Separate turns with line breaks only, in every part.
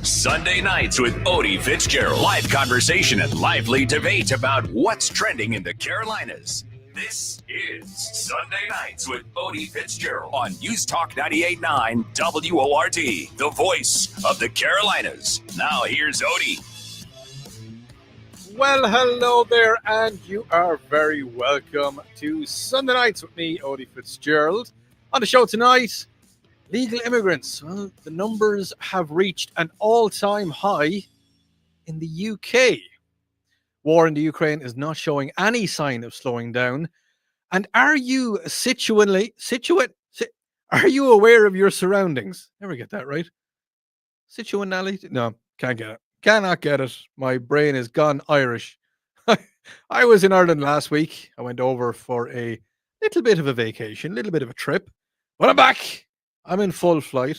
Sunday nights with Odi Fitzgerald. Live conversation and lively debate about what's trending in the Carolinas. This is Sunday Nights with Odi Fitzgerald on News Talk 98.9 WORD, the voice of the Carolinas. Now here's Odi.
Well, hello there, and you are very welcome to Sunday Nights with me, Odi Fitzgerald. On the show tonight, legal immigrants. Well, the numbers have reached an all-time high in the UK. War in the Ukraine is not showing any sign of slowing down. And are you are you aware of your surroundings? Never get that right. Situationally? No, can't get it. Cannot get it. My brain is gone Irish. I was in Ireland last week. I went over for a little bit of a vacation, a little bit of a trip. But I'm back. I'm in full flight.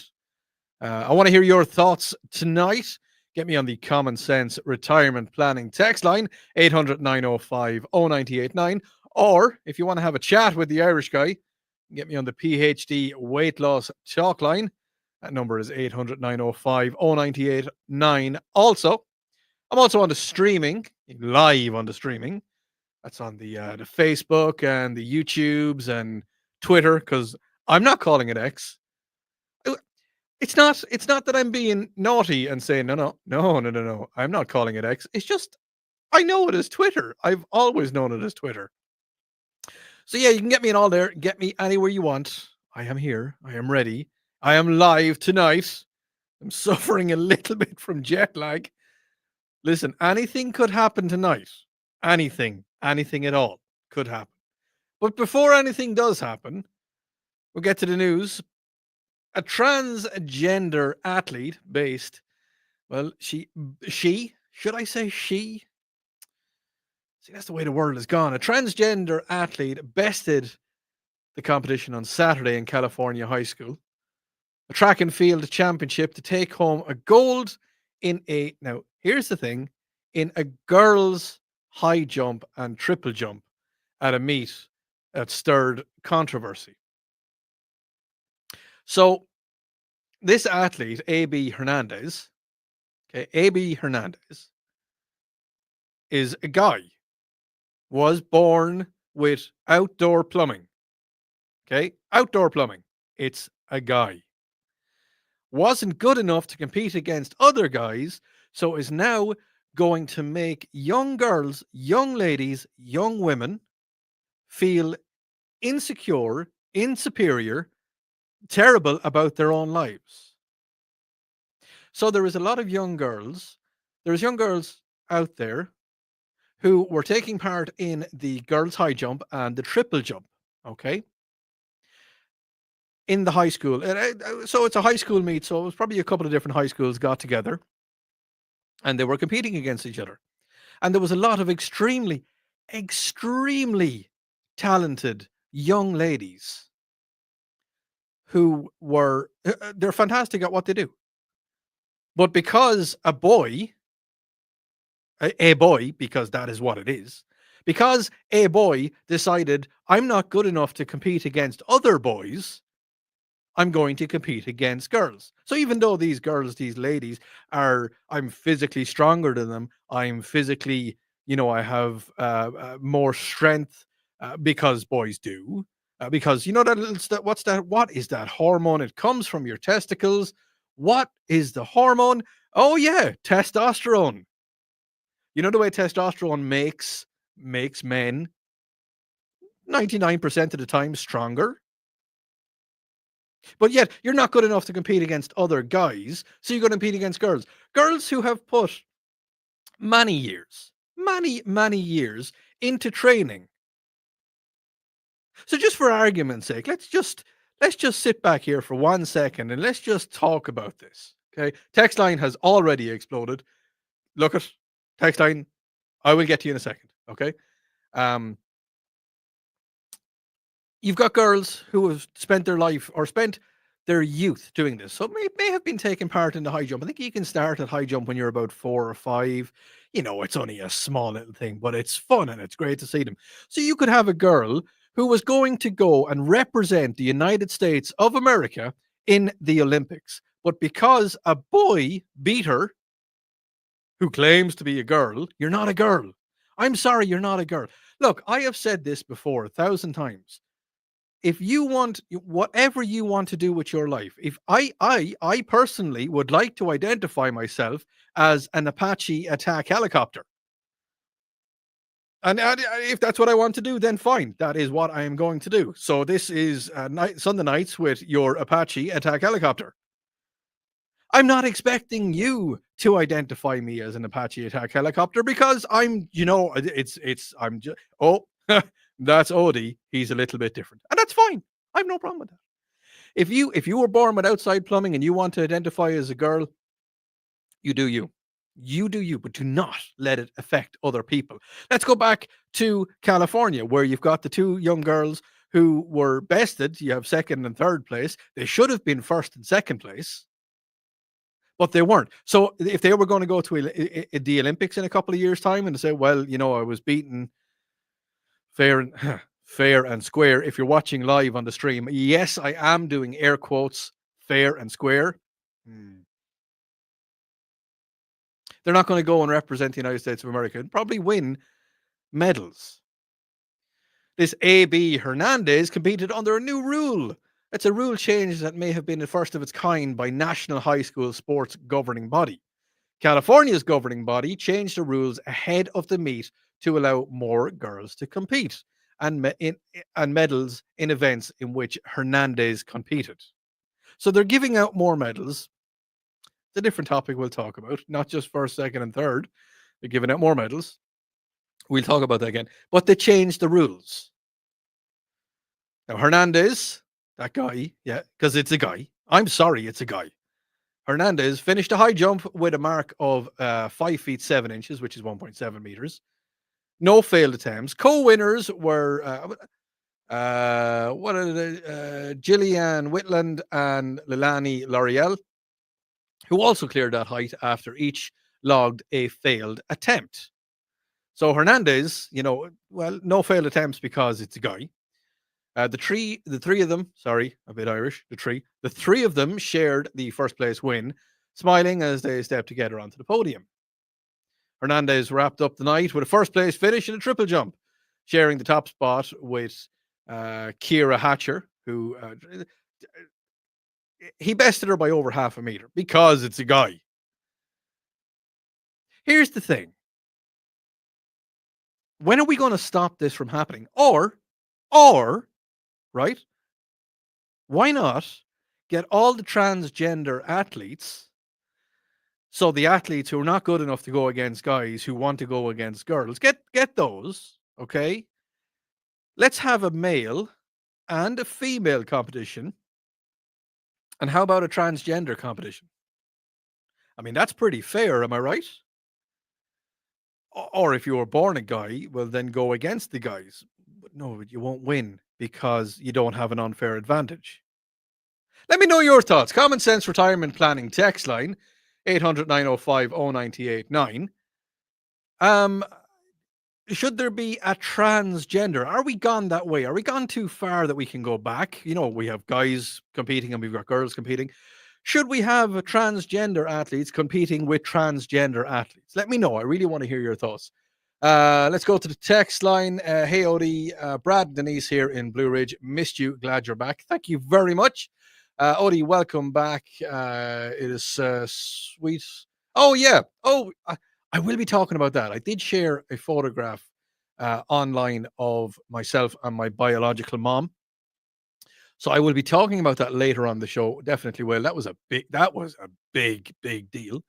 I want to hear your thoughts tonight. Get me on the Common Sense Retirement Planning text line, 800-905-0989. Or if you want to have a chat with the Irish guy, get me on the PhD Weight Loss Talk line. That number is 800-905-0989. Also, I'm also on the streaming, live on the streaming. That's on the Facebook and the YouTubes and Twitter, because I'm not calling it X. It's not that I'm being naughty and saying, no. I'm not calling it X. It's just, I know it as Twitter. I've always known it as Twitter. So yeah, you can get me in all there. Get me anywhere you want. I am here. I am ready. I am live tonight. I'm suffering a little bit from jet lag. Listen, anything could happen tonight. Anything at all could happen. But before anything does happen, we'll get to the news. A transgender athlete based, well, she, should I say she? See, that's the way the world has gone. A transgender athlete bested the competition on Saturday in California high school. A track and field championship to take home a gold in now, here's the thing, in a girls' high jump and triple jump at a meet that stirred controversy. So this athlete, AB Hernandez, is a guy, was born with outdoor plumbing. Outdoor plumbing. It's a guy. Wasn't good enough to compete against other guys, so is now going to make young girls, young ladies, young women feel insecure, insuperior, terrible about their own lives. So there is a lot of young girls. There's young girls out there who were taking part in the girls' high jump and the triple jump. Okay. In the high school. So it's a high school meet. So it was probably a couple of different high schools got together and they were competing against each other. And there was a lot of extremely talented young ladies who were, they're fantastic at what they do. But because a boy, because that is what it is, because a boy decided I'm not good enough to compete against other boys, I'm going to compete against girls. So even though these girls, these ladies I'm physically stronger than them, I'm physically, I have more strength because boys do. Because what is that hormone? It comes from your testicles. What is the hormone? Oh yeah, testosterone. You know the way testosterone makes men 99% of the time stronger? But yet you're not good enough to compete against other guys, so you're going to compete against girls. Girls who have put many years into training. So just for argument's sake, let's just sit back here for 1 second and let's just talk about this. Okay. Text line has already exploded. Look at text line. I will get to you in a second. Okay. You've got girls who have spent their life or spent their youth doing this. So may have been taking part in the high jump. I think you can start at high jump when you're about 4 or 5. It's only a small little thing, but it's fun and it's great to see them. So you could have a girl who was going to go and represent the United States of America in the Olympics. But because a boy beat her, who claims to be a girl, you're not a girl. I'm sorry, you're not a girl. Look, I have said this before 1,000 times. If you want whatever you want to do with your life, if I personally would like to identify myself as an Apache attack helicopter. And if that's what I want to do, then fine. That is what I am going to do. So this is Sunday nights with your Apache attack helicopter. I'm not expecting you to identify me as an Apache attack helicopter because I'm just, oh, that's Odi. He's a little bit different. And that's fine. I have no problem with that. If you were born with outside plumbing and you want to identify as a girl, you do you. You do you, but do not let it affect other people. Let's go back to California, where you've got the two young girls who were bested. You have second and third place. They should have been first and second place, but they weren't. So if they were going to go to the Olympics in a couple of years' time and say, well, I was beaten fair and fair and square. If you're watching live on the stream, yes, I am doing air quotes, fair and square. They're not going to go and represent the United States of America and probably win medals. This A.B. Hernandez competed under a new rule. It's a rule change that may have been the first of its kind by National High School Sports governing body. California's governing body changed the rules ahead of the meet to allow more girls to compete and medals in events in which Hernandez competed. So they're giving out more medals. It's a different topic we'll talk about, not just first, second, and third. They're giving out more medals. We'll talk about that again. But they changed the rules. Now, Hernandez, that guy, yeah, because it's a guy. I'm sorry, it's a guy. Hernandez finished a high jump with a mark of 5 feet 7 inches, which is 1.7 meters. No failed attempts. Co-winners were Gillian Whitland and Lilani L'Oreal, who also cleared that height after each logged a failed attempt. So Hernandez, no failed attempts because it's a guy. The three of them, sorry, a bit Irish, the three of them shared the first place win, smiling as they stepped together onto the podium. Hernandez wrapped up the night with a first place finish in a triple jump, sharing the top spot with Kira Hatcher, who he bested her by over half a meter because it's a guy. Here's the thing. When are we going to stop this from happening? Or, right? Why not get all the transgender athletes, so the athletes who are not good enough to go against guys who want to go against girls, get those, okay? Let's have a male and a female competition. And how about a transgender competition? I mean, that's pretty fair, am I right? Or if you were born a guy, well, then go against the guys. But no, you won't win because you don't have an unfair advantage. Let me know your thoughts. Common Sense Retirement Planning text line 800 905 0989. Should there be a transgender? Are we gone that way? Are we gone too far that we can go back? We have guys competing and we've got girls competing. Should we have transgender athletes competing with transgender athletes? Let me know. I really want to hear your thoughts. Let's go to the text line. Hey, Odi, Brad, Denise here in Blue Ridge. Missed you. Glad you're back. Thank you very much. Odi, welcome back. It is sweet. Oh, yeah. Oh, I will be talking about that. I did share a photograph online of myself and my biological mom. So I will be talking about that later on the show. Definitely will. That was a big deal.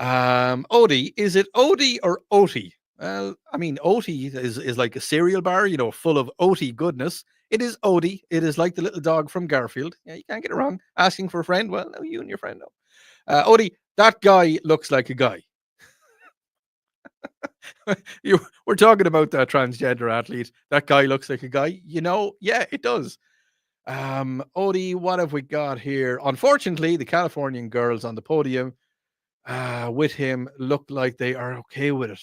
Odi, is it Odi or Oti? Well, I mean, Oti is like a cereal bar, full of Oti goodness. It is Odi. It is like the little dog from Garfield. Yeah, you can't get it wrong. Asking for a friend. Well, no, you and your friend know. Odi, that guy looks like a guy. We're talking about that transgender athlete. That guy looks like a guy. Yeah, it does. Odi, what have we got here? Unfortunately, the Californian girls on the podium with him look like they are okay with it.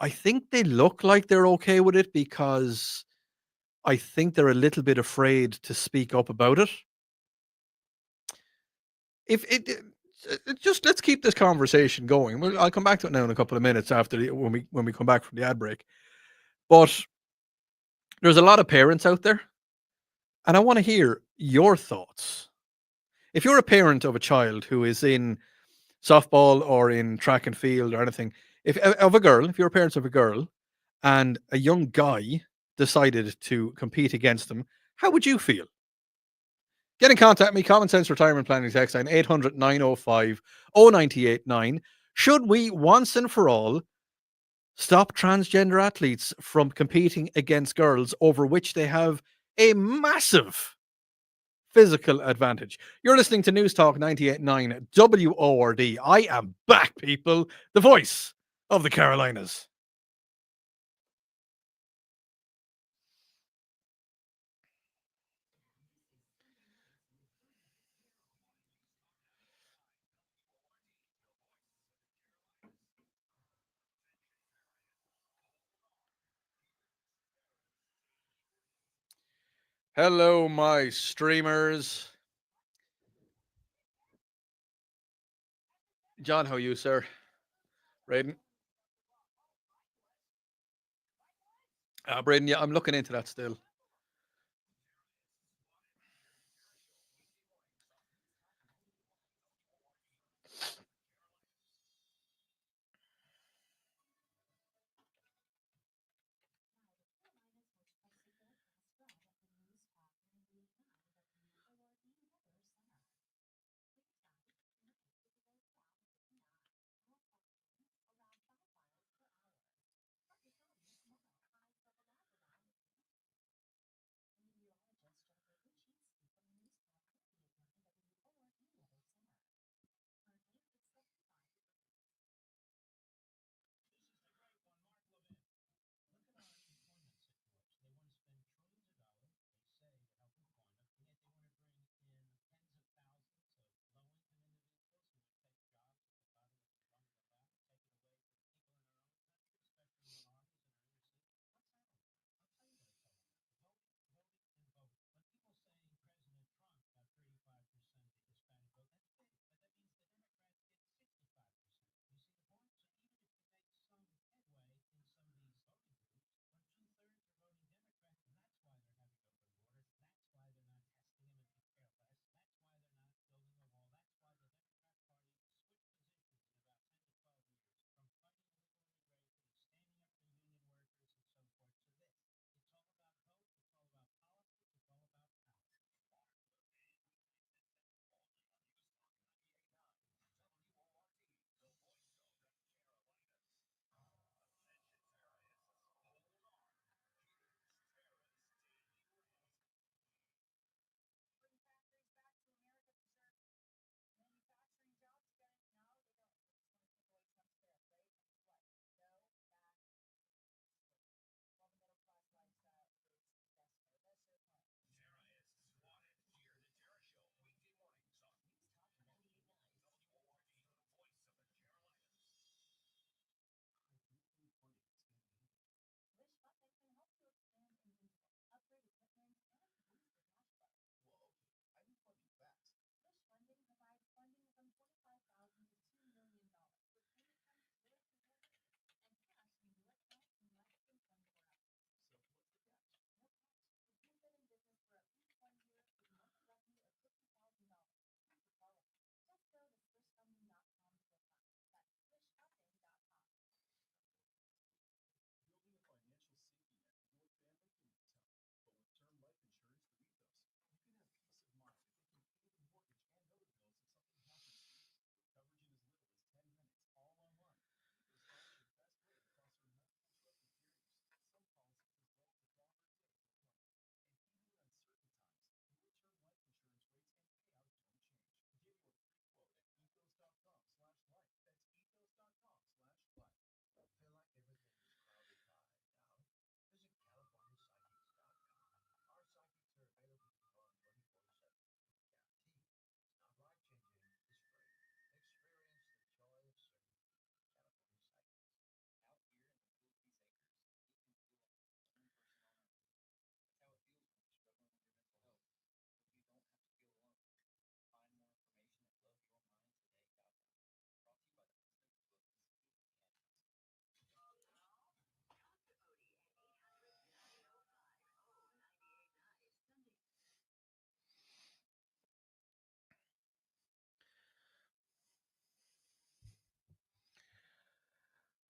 I think they look like they're okay with it because I think they're a little bit afraid to speak up about it. if just let's keep this conversation going. I'll come back to it now in a couple of minutes after when we come back from the ad break. But there's a lot of parents out there, and I want to hear your thoughts. If you're a parent of a child who is in softball or in track and field or anything, if you're a parent of a girl and a young guy decided to compete against them, how would you feel? Get in contact with me, Common Sense Retirement Planning text line 800 905 0989. Should we once and for all stop transgender athletes from competing against girls over which they have a massive physical advantage? You're listening to News Talk 98.9 WORD. I am back, people. The voice of the Carolinas. Hello, my streamers. John, how are you, sir? Braden? Braden, yeah, I'm looking into that still.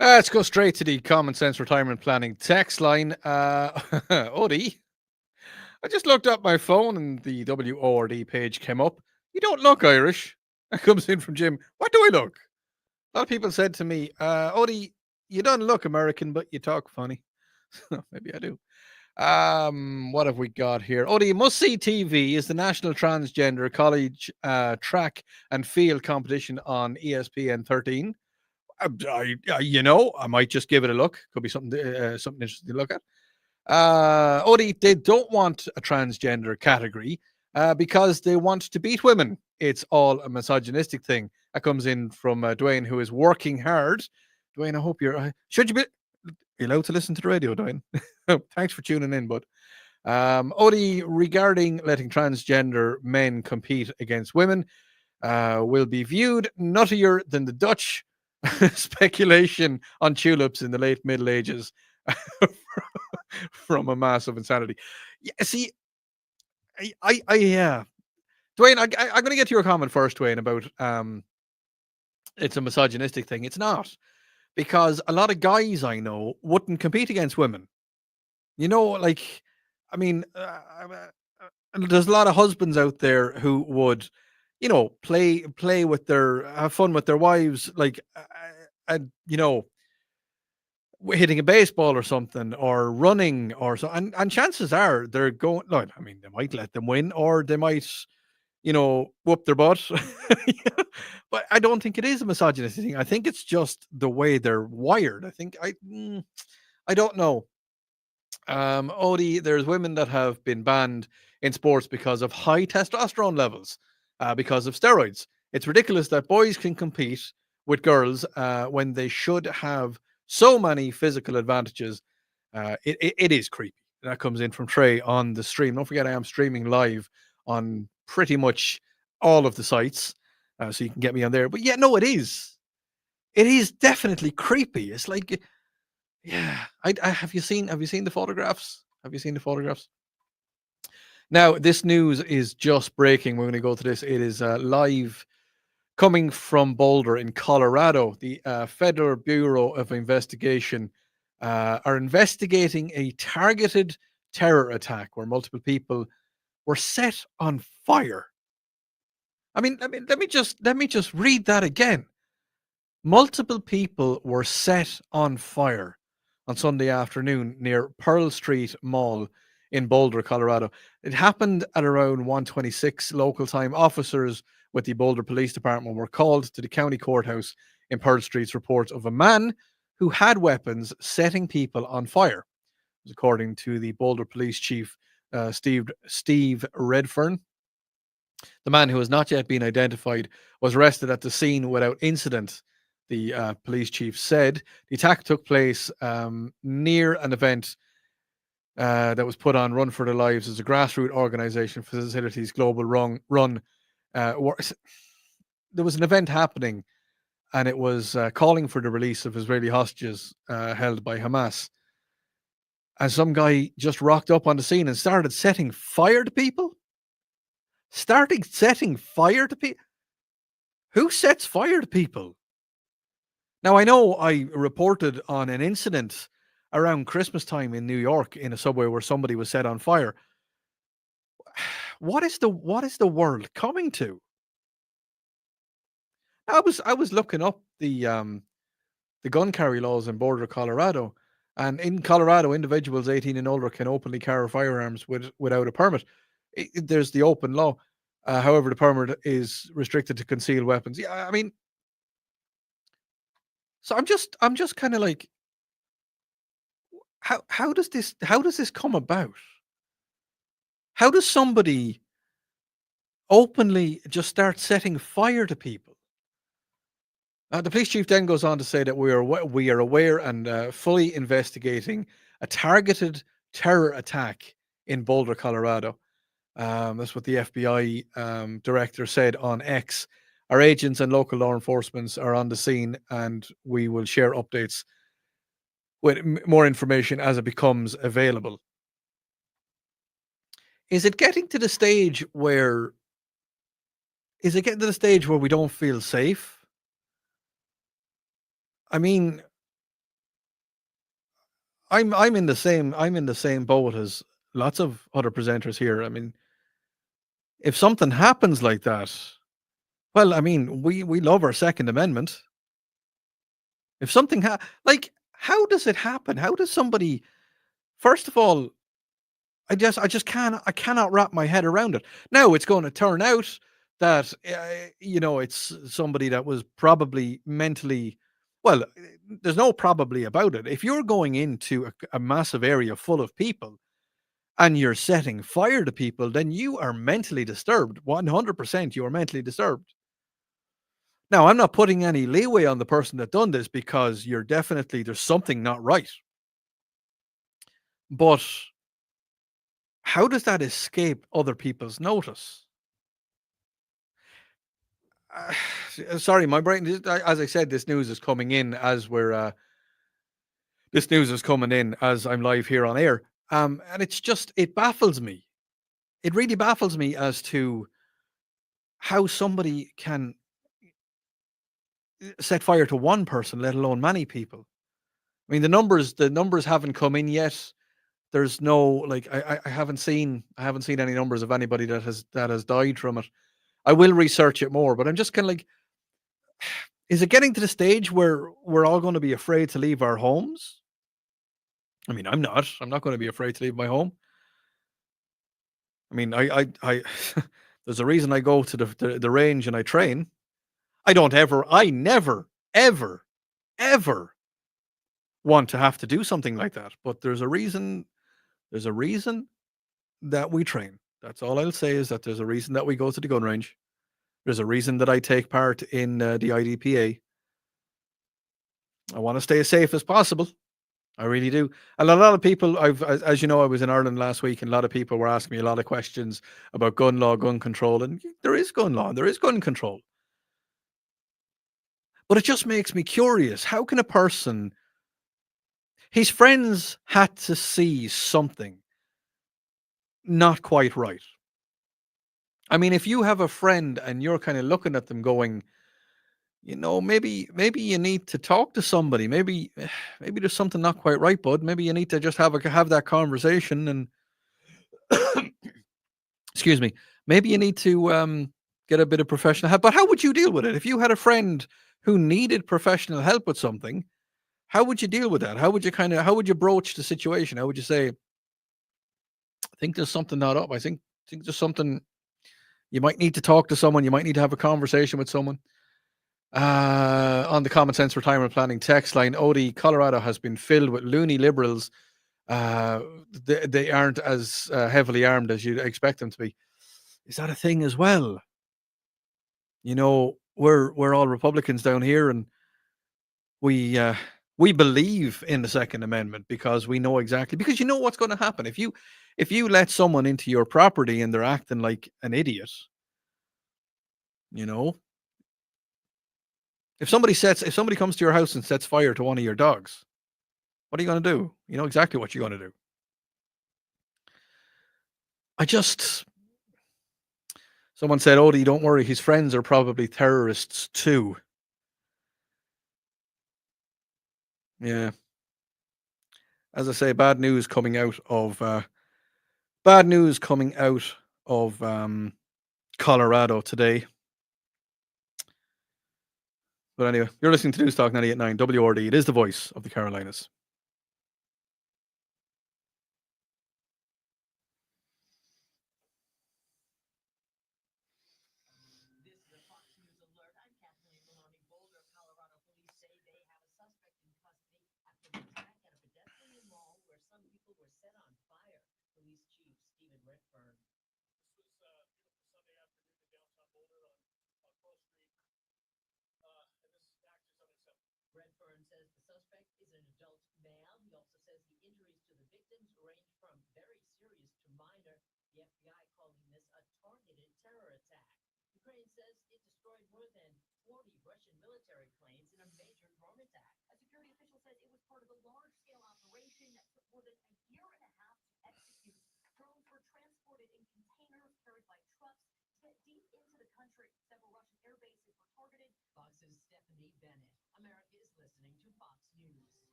Let's go straight to the common sense retirement planning text line. Odie, I just looked up my phone and the WORD page came up. You don't look Irish. That comes in from Jim. What do I look? A lot of people said to me, Odie, you don't look American, but you talk funny. Maybe I do. What have we got here? Odie, must see TV is the National Transgender College Track and Field Competition on ESPN 13. I might just give it a look. Could be something interesting to look at. Odie, they don't want a transgender category because they want to beat women. It's all a misogynistic thing. That comes in from Dwayne, who is working hard. Dwayne, I hope you're. Should you be allowed to listen to the radio, Dwayne? Thanks for tuning in, bud. Odie, regarding letting transgender men compete against women, will be viewed nuttier than the Dutch speculation on tulips in the late Middle Ages from a mass of insanity. Yeah, see, yeah. Dwayne, I'm going to get to your comment first, Dwayne, about it's a misogynistic thing. It's not, because a lot of guys I know wouldn't compete against women. Like, I mean, there's a lot of husbands out there who would, play with have fun with their wives, like, and hitting a baseball or something, or running or so, and chances are they're going. No, I mean, they might let them win, or they might, whoop their butt. But I don't think it is a misogynistic thing. I think it's just the way they're wired. I don't know. Odie, there's women that have been banned in sports because of high testosterone levels, because of steroids. It's ridiculous that boys can compete with girls when they should have so many physical advantages. It is creepy. That comes in from Trey on the stream. Don't forget, I am streaming live on pretty much all of the sites, so you can get me on there. But yeah, no, it is. It is definitely creepy. It's like, yeah. I have you seen the photographs? Have you seen the photographs? Now, this news is just breaking. We're going to go to this. It is live coming from Boulder in Colorado. The Federal Bureau of Investigation are investigating a targeted terror attack where multiple people were set on fire. Let me just read that again. Multiple people were set on fire on Sunday afternoon near Pearl Street Mall in Boulder, Colorado. It happened at around 1:26 local time. Officers with the Boulder Police Department were called to the county courthouse in Pearl Street's report of a man who had weapons setting people on fire. According to the Boulder Police Chief, Steve Redfern. The man, who has not yet been identified, was arrested at the scene without incident, the police chief said. The attack took place near an event that was put on Run for Their Lives as a grassroots organization facilities global run. There was an event happening, and it was calling for the release of Israeli hostages held by Hamas. And some guy just rocked up on the scene and started setting fire to people. Starting setting fire to people. Who sets fire to people? Now, I know I reported on an incident around Christmas time in New York in a subway where somebody was set on fire. What is the world coming to? I was looking up the gun carry laws in Boulder, Colorado, and in Colorado, individuals 18 and older can openly carry firearms without a permit. There's the open law. However, the permit is restricted to concealed weapons. Yeah, I mean, so I'm just kind of like, how does this come about? How does somebody openly just start setting fire to people? The police chief then goes on to say that we are aware and fully investigating a targeted terror attack in Boulder, Colorado. That's what the FBI director said on X. Our agents and local law enforcement are on the scene, and we will share updates with more information as it becomes available. Is it getting to the stage where we don't feel safe? I mean, I'm in the same boat as lots of other presenters here. I mean, if something happens like that, well, I mean, we love our Second Amendment. If something like, how does it happen? How does somebody? First of all, I just cannot wrap my head around it. Now it's going to turn out that it's somebody that was probably mentally well. There's no probably about it. If you're going into a massive area full of people and you're setting fire to people, then you are mentally disturbed. 100% you are mentally disturbed. Now, I'm not putting any leeway on the person that done this because there's something not right. But how does that escape other people's notice? Sorry, my brain. As I said, this news is coming in as I'm live here on air. And it baffles me. It really baffles me as to how somebody can set fire to one person, let alone many people. I mean, the numbers haven't come in yet. There's no like I haven't seen any numbers of anybody that has died from it. I will research it more, but I'm just kind of like, is it getting to the stage where we're all going to be afraid to leave our homes? I mean, I'm not. I'm not going to be afraid to leave my home. I mean, I there's a reason I go to the range and I train. I never, ever, ever want to have to do something like that. But there's a reason. There's a reason that we train. That's all I'll say is that there's a reason that we go to the gun range. There's a reason that I take part in the IDPA. I want to stay as safe as possible. I really do. And a lot of people, as you know, I was in Ireland last week, and a lot of people were asking me a lot of questions about gun law, gun control, and there is gun law, and there is gun control. But it just makes me curious. How can a person, his friends had to see something not quite right? I mean, if you have a friend and you're kind of looking at them going, maybe you need to talk to somebody. Maybe there's something not quite right, bud. Maybe you need to just have that conversation and excuse me. Maybe you need to get a bit of professional help. But how would you deal with it if you had a friend who needed professional help with something? How would you deal with that? How would you broach the situation? How would you say, I think there's something not up. I think there's something. You might need to talk to someone. You might need to have a conversation with someone. On the Common Sense Retirement Planning text line, Odi, Colorado has been filled with loony liberals. Uh, they aren't as heavily armed as you'd expect them to be. Is that a thing as well? We're all Republicans down here, and we uh, we believe in the Second Amendment because we know exactly, because you know what's going to happen if you let someone into your property and they're acting like an idiot. You know, if somebody comes to your house and sets fire to one of your dogs, what are you going to do? You know exactly what you're going to do. I just Someone said, "Odie, don't worry, his friends are probably terrorists too." Yeah, as I say, bad news coming out of Colorado today. But anyway, you're listening to News Talk 98.9 WRD. It is the voice of the Carolinas.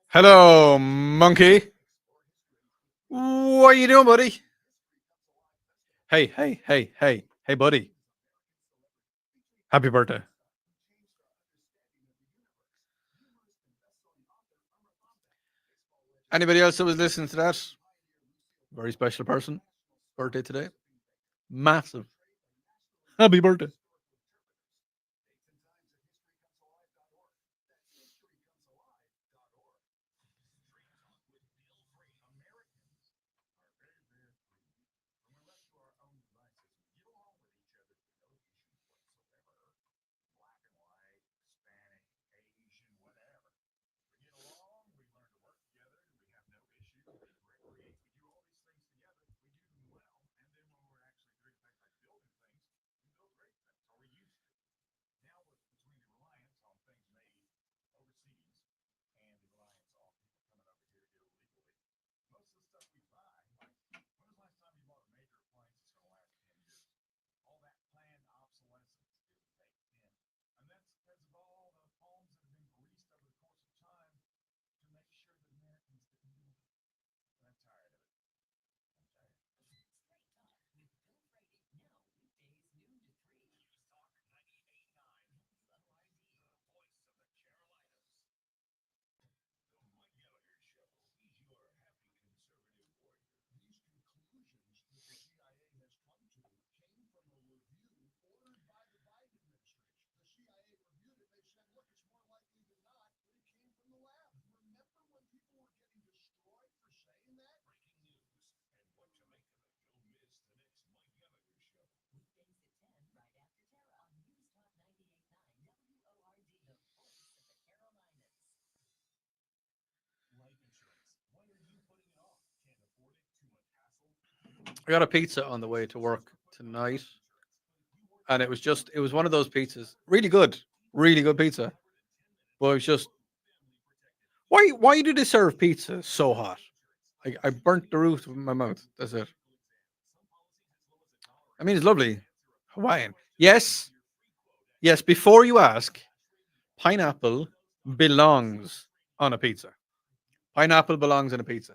Hello, monkey. What are you doing, buddy? Hey, hey, hey, hey, hey, buddy. Happy birthday. Anybody else that was listening to that? Very special person. Birthday today. Massive. Happy birthday. I got a pizza on the way to work tonight, and it was one of those pizzas. Really good pizza. But it's just why do they serve pizza so hot? I burnt the roof of my mouth. That's it. I mean, it's lovely, Hawaiian. Yes, yes. Before you ask, pineapple belongs on a pizza. Pineapple belongs on a pizza,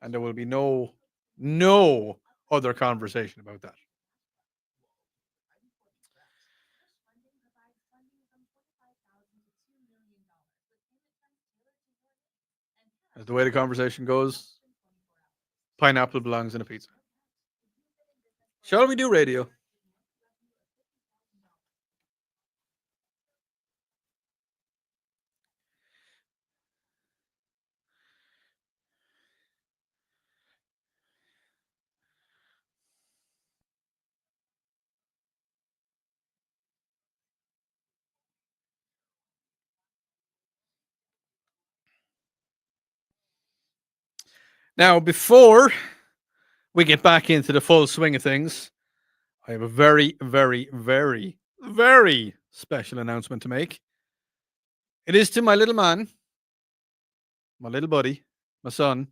and there will be no other conversation about that. As the way the conversation goes, pineapple belongs in a pizza. Shall we do radio? Now, before we get back into the full swing of things, I have a very, very, very, very special announcement to make. It is to my little man, my little buddy, my son,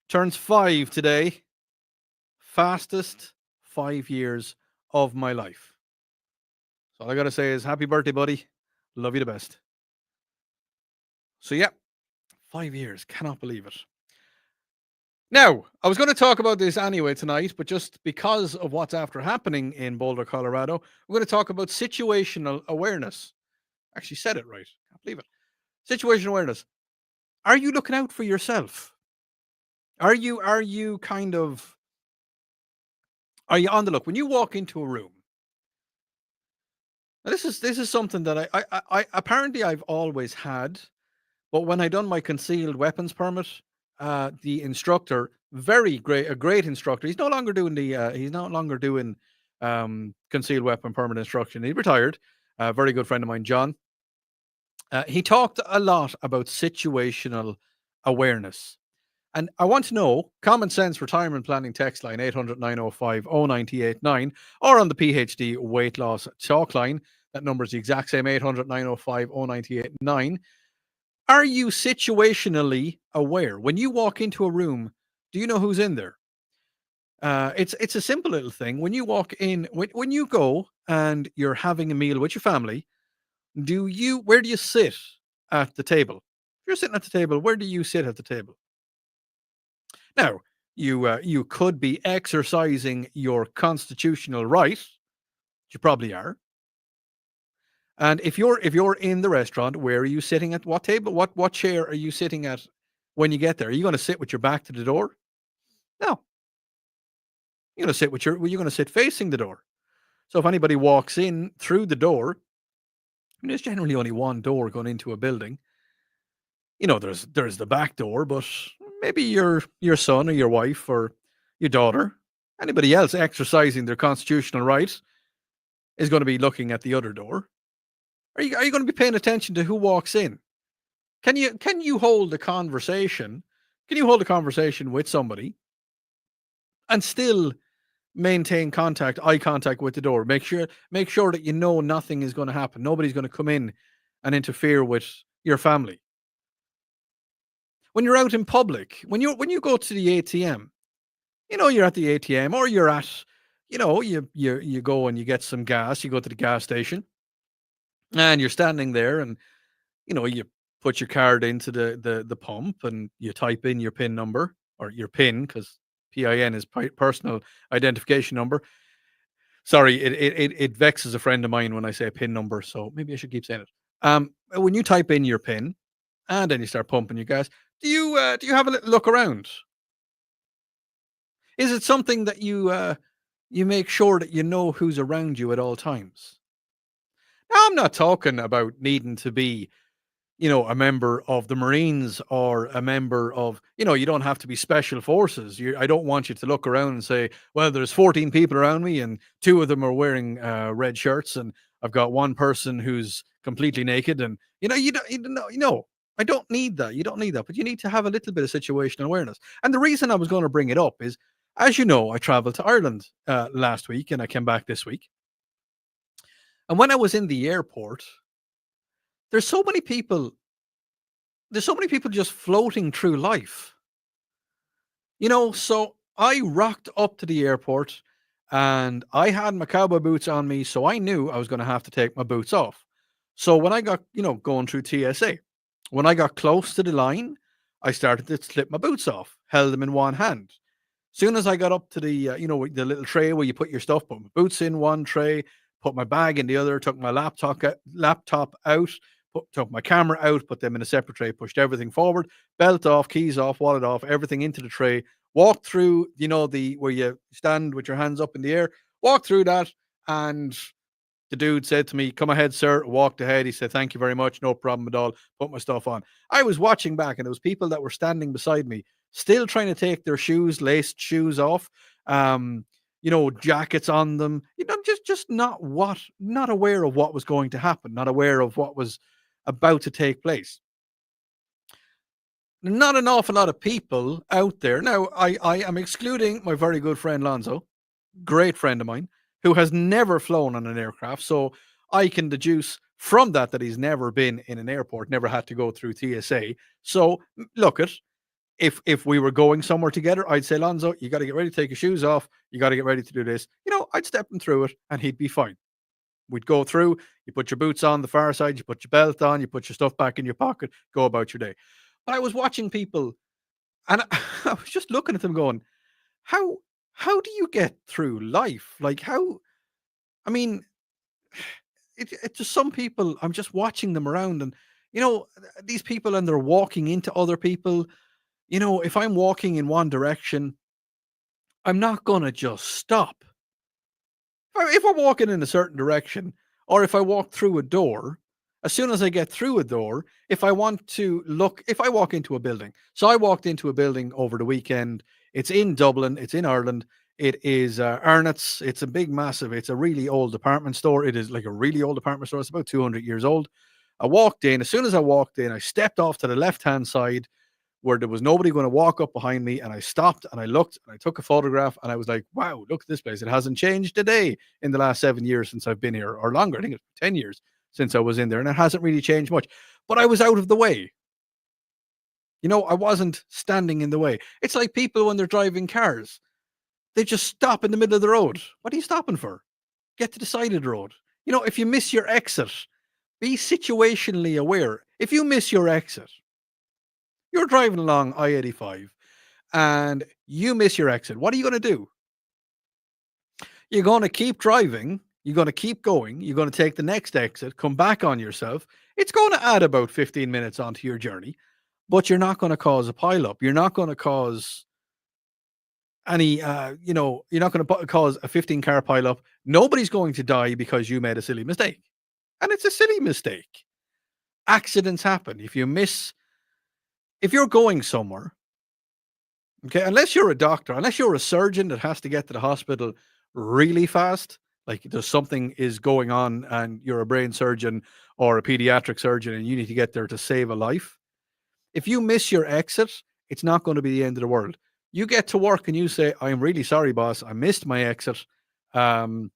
turns 5 today. Fastest 5 years of my life. So all I gotta say is happy birthday, buddy. Love you the best. So yeah, 5 years. Cannot believe it. Now, I was going to talk about this anyway tonight, but just because of what's after happening in Boulder, Colorado, we're going to talk about situational awareness. Actually said it right. Can't believe it. Situational awareness. Are you looking out for yourself? Are you kind of are you on the look when you walk into a room? Now, this is something that I apparently I've always had, but when I done my concealed weapons permit, the instructor, a great instructor. He's no longer doing concealed weapon permit instruction. He retired. A very good friend of mine, John. He talked a lot about situational awareness. And I want to know common sense retirement planning text line 800 or on the PhD weight loss talk line. That number is the exact same 800 Are you situationally aware? When you walk into a room, do you know who's in there? It's a simple little thing. When you walk in, when you go and you're having a meal with your family, where do you sit at the table? If you're sitting at the table, where do you sit at the table? Now, you could be exercising your constitutional right. You probably are. And if you're in the restaurant, where are you sitting at what table? What chair are you sitting at when you get there? Are you going to sit with your back to the door? No. You're going to sit facing the door. So if anybody walks in through the door, and there's generally only one door going into a building. There's the back door, but maybe your son or your wife or your daughter, anybody else exercising their constitutional right is going to be looking at the other door. Are you going to be paying attention to who walks in? Can you hold a conversation? Can you hold a conversation with somebody and still maintain eye contact with the door? Make sure that nothing is going to happen. Nobody's going to come in and interfere with your family. When you're out in public, when you go to the ATM, you're at the ATM or you're at, you go and you get some gas, you go to the gas station and you're standing there and, you put your card into the pump and you type in your PIN number or your PIN because PIN is personal identification number. Sorry, it vexes a friend of mine when I say PIN number, so maybe I should keep saying it. When you type in your PIN and then you start pumping your gas, do you have a little look around? Is it something that you make sure that you know who's around you at all times? Now, I'm not talking about needing to be, a member of the Marines or a member of, you don't have to be special forces. I don't want you to look around and say, well, there's 14 people around me and two of them are wearing red shirts and I've got one person who's completely naked. And, you don't. I don't need that. You don't need that, but you need to have a little bit of situational awareness. And the reason I was going to bring it up is, as you know, I traveled to Ireland last week and I came back this week. And when I was in the airport, there's so many people there's so many people just floating through life. So I rocked up to the airport and I had my cowboy boots on me, so I knew I was going to have to take my boots off. So when I got, going through TSA, when I got close to the line, I started to slip my boots off, held them in one hand. Soon as I got up to the, the little tray where you put your stuff, put my boots in one tray, put my bag in the other, took my laptop out, took my camera out, put them in a separate tray, pushed everything forward, belt off, keys off, wallet off, everything into the tray, walked through, the where you stand with your hands up in the air, walked through that, and the dude said to me, "Come ahead, sir." Walked ahead. He said, "Thank you very much. No problem at all." Put my stuff on. I was watching back, and there was people that were standing beside me, still trying to take their laced shoes off. Jackets on them. Just not aware of what was going to happen, not aware of what was about to take place. Not an awful lot of people out there. Now, I am excluding my very good friend Lonzo, great friend of mine, who has never flown on an aircraft. So I can deduce from that he's never been in an airport, never had to go through TSA. So look at if we were going somewhere together, I'd say, Lonzo, you got to get ready to take your shoes off. You got to get ready to do this. I'd step him through it and he'd be fine. We'd go through, you put your boots on the far side, you put your belt on, you put your stuff back in your pocket, go about your day. But I was watching people and I was just looking at them going, how do you get through life? Like I mean, it's just some people, I'm just watching them around and, these people and they're walking into other people. If I'm walking in one direction, I'm not going to just stop. If I'm walking in a certain direction, or if I walk through a door, as soon as I get through a door, if I want to look, if I walk into a building, so I walked into a building over the weekend. It's in Dublin, it's in Ireland. It is Arnott's. It's a big, massive, it's a really old department store. It is like a really old department store. It's about 200 years old. I walked in. As soon as I walked in, I stepped off to the left hand side where there was nobody going to walk up behind me. And I stopped and I looked and I took a photograph and I was like, wow, look at this place. It hasn't changed a day in the last 7 years since I've been here, or longer. I think it's 10 years since I was in there, and it hasn't really changed much. But I was out of the way. I wasn't standing in the way. It's like people when they're driving cars, they just stop in the middle of the road. What are you stopping for? Get to the side of the road. If you miss your exit, be situationally aware. If you miss your exit, you're driving along I-85 and you miss your exit. What are you going to do? You're going to keep driving. You're going to keep going. You're going to take the next exit, come back on yourself. It's going to add about 15 minutes onto your journey, but you're not going to cause a pileup. You're not going to cause any, you're not going to cause a 15-car pileup. Nobody's going to die because you made a silly mistake. And it's a silly mistake. Accidents happen. If you're going somewhere, okay, unless you're a doctor, unless you're a surgeon that has to get to the hospital really fast, like there's something is going on and you're a brain surgeon or a pediatric surgeon and you need to get there to save a life. If you miss your exit, it's not going to be the end of the world. You get to work and you say, I'm really sorry, boss. I missed my exit. It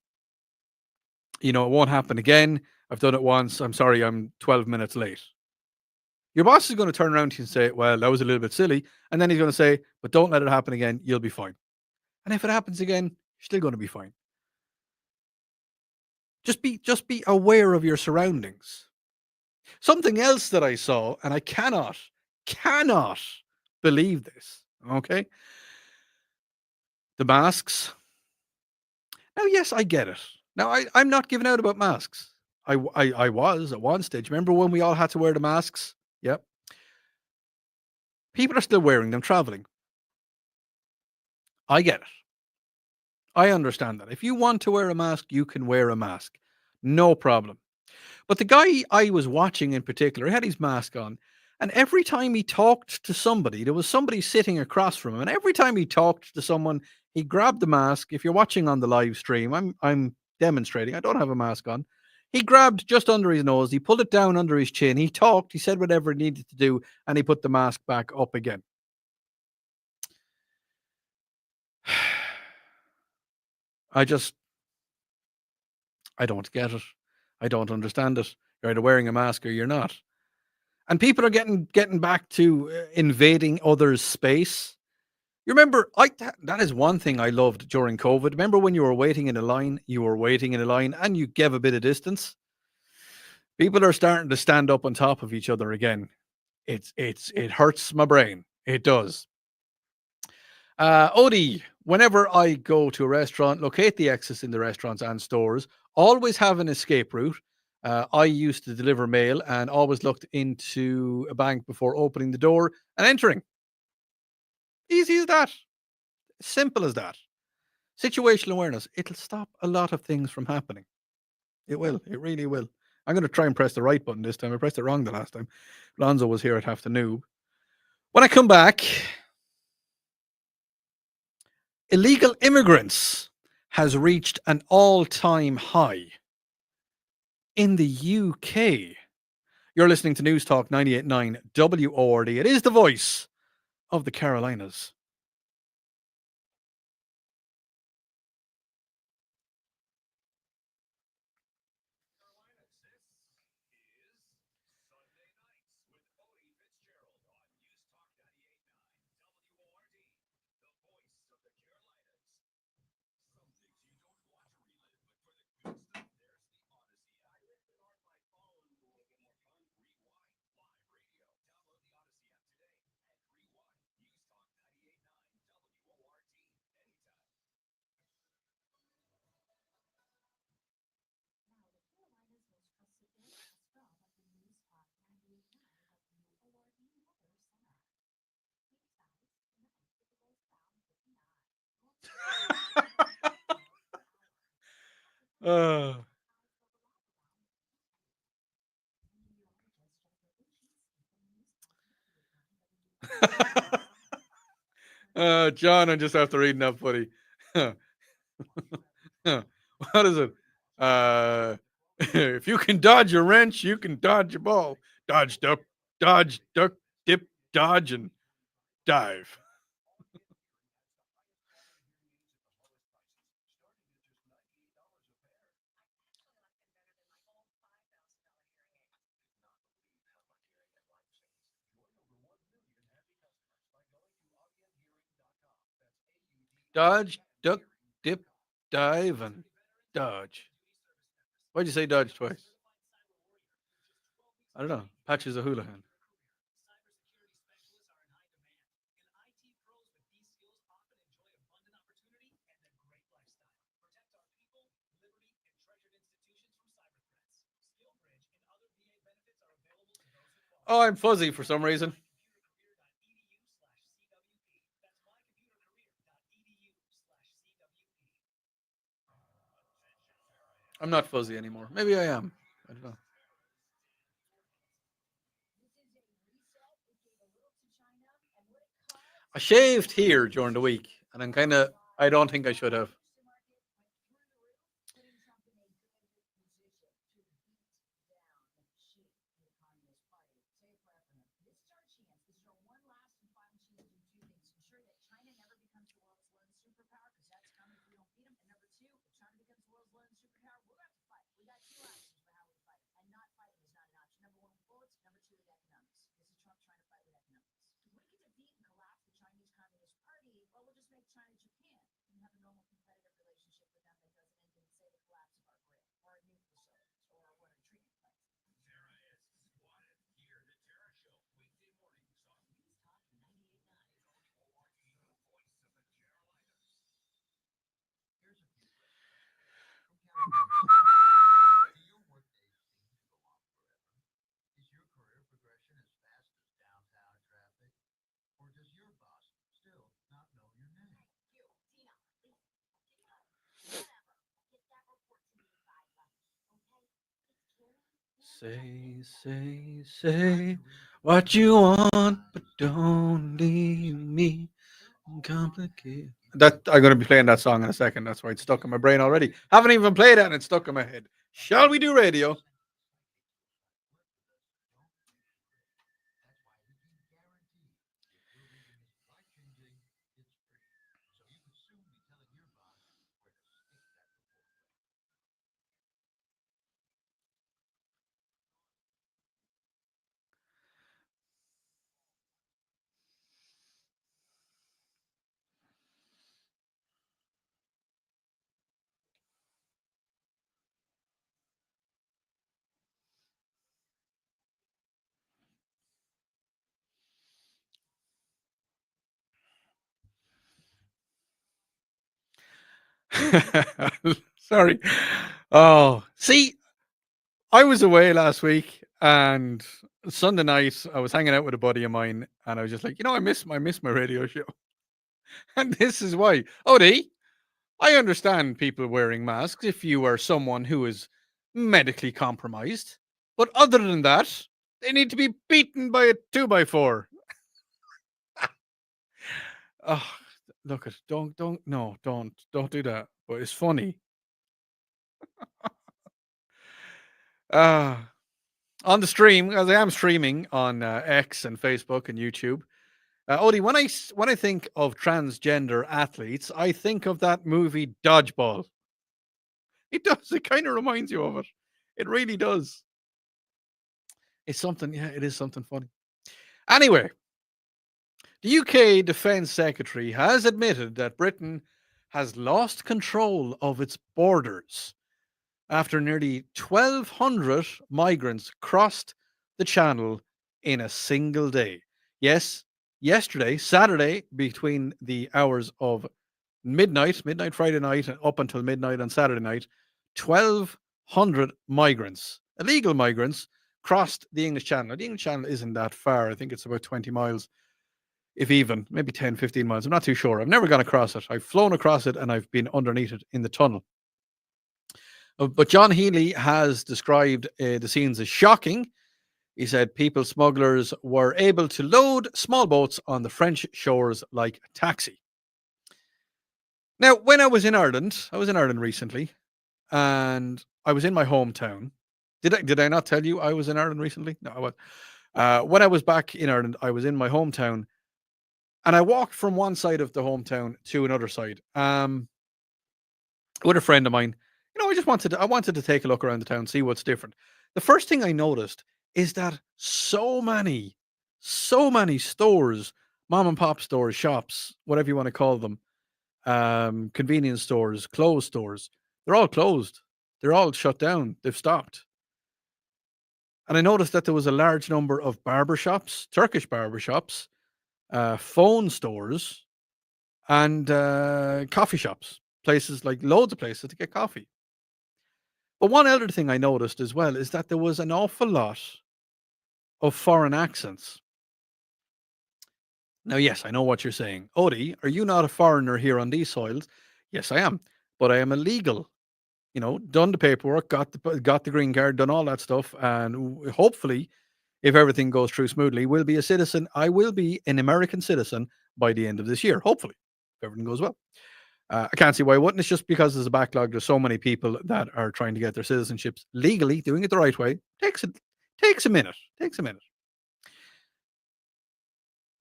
won't happen again. I've done it once. I'm sorry. I'm 12 minutes late. Your boss is going to turn around to you and say, well, that was a little bit silly. And then he's going to say, but don't let it happen again. You'll be fine. And if it happens again, you're still going to be fine. Just be aware of your surroundings. Something else that I saw, and I cannot believe this. Okay. The masks. Now, yes, I get it. Now, I'm not giving out about masks. I was at one stage. Remember when we all had to wear the masks? Yep. People are still wearing them traveling. I get it. I understand that. If you want to wear a mask, you can wear a mask. No problem. But the guy I was watching in particular, he had his mask on. And every time he talked to somebody, there was somebody sitting across from him. And every time he talked to someone, he grabbed the mask. If you're watching on the live stream, I'm demonstrating. I don't have a mask on. He grabbed just under his nose, he pulled it down under his chin, he talked, he said whatever he needed to do, and he put the mask back up again. I don't get it. I don't understand it. You're either wearing a mask or you're not. And people are getting back to invading others' space. You remember, that is one thing I loved during COVID. Remember when you were waiting in a line, and you gave a bit of distance? People are starting to stand up on top of each other again. It hurts my brain. It does. Odi, whenever I go to a restaurant, locate the exits in the restaurants and stores, always have an escape route. I used to deliver mail and always looked into a bank before opening the door and entering. Easy as that. Simple as that. Situational awareness. It'll stop a lot of things from happening. It will. It really will. I'm going to try and press the right button this time. I pressed it wrong the last time. Lonzo was here. I'd have to noob. When I come back, illegal immigrants has reached an all-time high in the UK. You're listening to News Talk 98.9 WORD. It is the voice of the Carolinas. John, I'm just after reading that, buddy. What is it? Uh, if you can dodge a wrench, you can dodge a ball. Dodge, duck, dip, dodge, and dive. Dodge, duck, dip, dive, and dodge. Why'd you say dodge twice? I don't know. Patches of Houlihan. Oh, I'm fuzzy for some reason. I'm not fuzzy anymore. Maybe I am. I don't know. I shaved here during the week, and I'm kind of. I don't think I should have. Say what you want, but don't leave me complicated. That I'm going to be playing that song in a second. That's why it's stuck in my brain already. Haven't even played it, and it's stuck in my head. Shall we do radio? Sorry. Oh, see, I was away last week, and Sunday night I was hanging out with a buddy of mine, and I was just like, I miss my radio show, and this is why. Odie, I understand people wearing masks if you are someone who is medically compromised, but other than that, they need to be beaten by a two by four. Oh, look at don't no don't do that. But it's funny. Ah. On the stream, as I am streaming on X and Facebook and YouTube. Odie, when I think of transgender athletes, I think of that movie Dodgeball. It does. It kind of reminds you of it. It really does. It's something. Yeah, it is something funny. Anyway, the UK Defence Secretary has admitted that Britain has lost control of its borders after nearly 1,200 migrants crossed the channel in a single day. Yes, yesterday, Saturday, between the hours of midnight Friday night, and up until midnight on Saturday night, 1,200 migrants, illegal migrants, crossed the English Channel. Now, the English Channel isn't that far. I think it's about 20 miles, if even, maybe 10, 15 miles. I'm not too sure. I've never gone across it. I've flown across it and I've been underneath it in the tunnel. But John Healy has described the scenes as shocking. He said people smugglers were able to load small boats on the French shores like a taxi. Now, when I was in Ireland recently, and I was in my hometown. Did I not tell you I was in Ireland recently? No, I was. When I was back in Ireland, I was in my hometown, and I walked from one side of the hometown to another side. With a friend of mine. I wanted to take a look around the town, see what's different. The first thing I noticed is that so many stores, mom and pop stores, shops, whatever you want to call them, convenience stores, clothes stores, they're all closed. They're all shut down. They've stopped. And I noticed that there was a large number of barber shops, Turkish barber shops, phone stores, and coffee shops, places like loads of places to get coffee. But one other thing I noticed as well is that there was an awful lot of foreign accents. Now, yes, I know what you're saying. Odie, are you not a foreigner here on these soils? Yes, I am. But I am illegal. Done the paperwork, got the green card, done all that stuff, and hopefully, if everything goes through smoothly, will be a citizen. I will be an American citizen by the end of this year. Hopefully, if everything goes well. I can't see why I wouldn't. It's just because there's a backlog. There's so many people that are trying to get their citizenships legally, doing it the right way. Takes a minute. Takes a minute.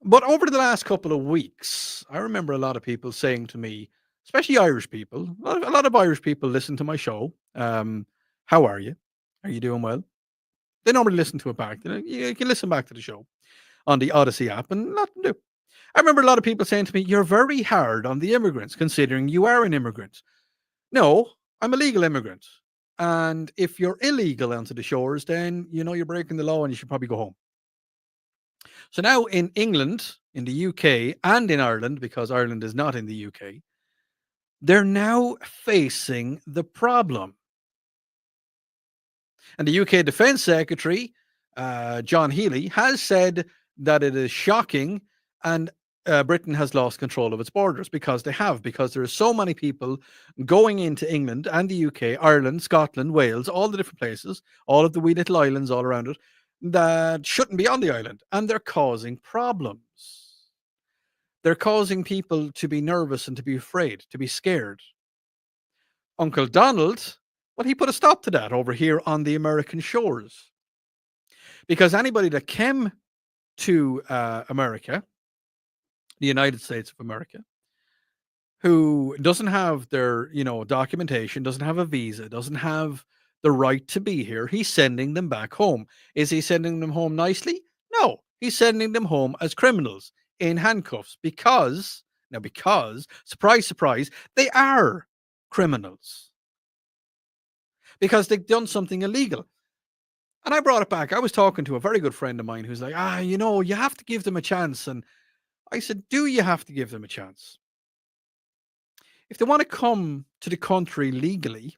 But over the last couple of weeks, I remember a lot of people saying to me, especially Irish people, a lot of Irish people listen to my show. How are you? Are you doing well? They normally listen to it back. You can listen back to the show on the Odyssey app and nothing to do. I remember a lot of people saying to me, "You're very hard on the immigrants, considering you are an immigrant." No, I'm a legal immigrant. And if you're illegal onto the shores, then you're breaking the law and you should probably go home. So now in England, in the UK, and in Ireland, because Ireland is not in the UK, they're now facing the problem. And the UK Defence Secretary, John Healey, has said that it is shocking and Britain has lost control of its borders because because there are so many people going into England and the UK, Ireland, Scotland, Wales, all the different places, all of the wee little islands all around it that shouldn't be on the island, and they're causing problems. They're causing people to be nervous and to be afraid, to be scared. Uncle Donald, well, he put a stop to that over here on the American shores because anybody that came to America, the United States of America, who doesn't have their, documentation, doesn't have a visa, doesn't have the right to be here, he's sending them back home. Is he sending them home nicely? No, he's sending them home as criminals in handcuffs because, surprise, surprise, they are criminals because they've done something illegal. And I brought it back. I was talking to a very good friend of mine who's like, you have to give them a chance. And I said, do you have to give them a chance? If they want to come to the country legally,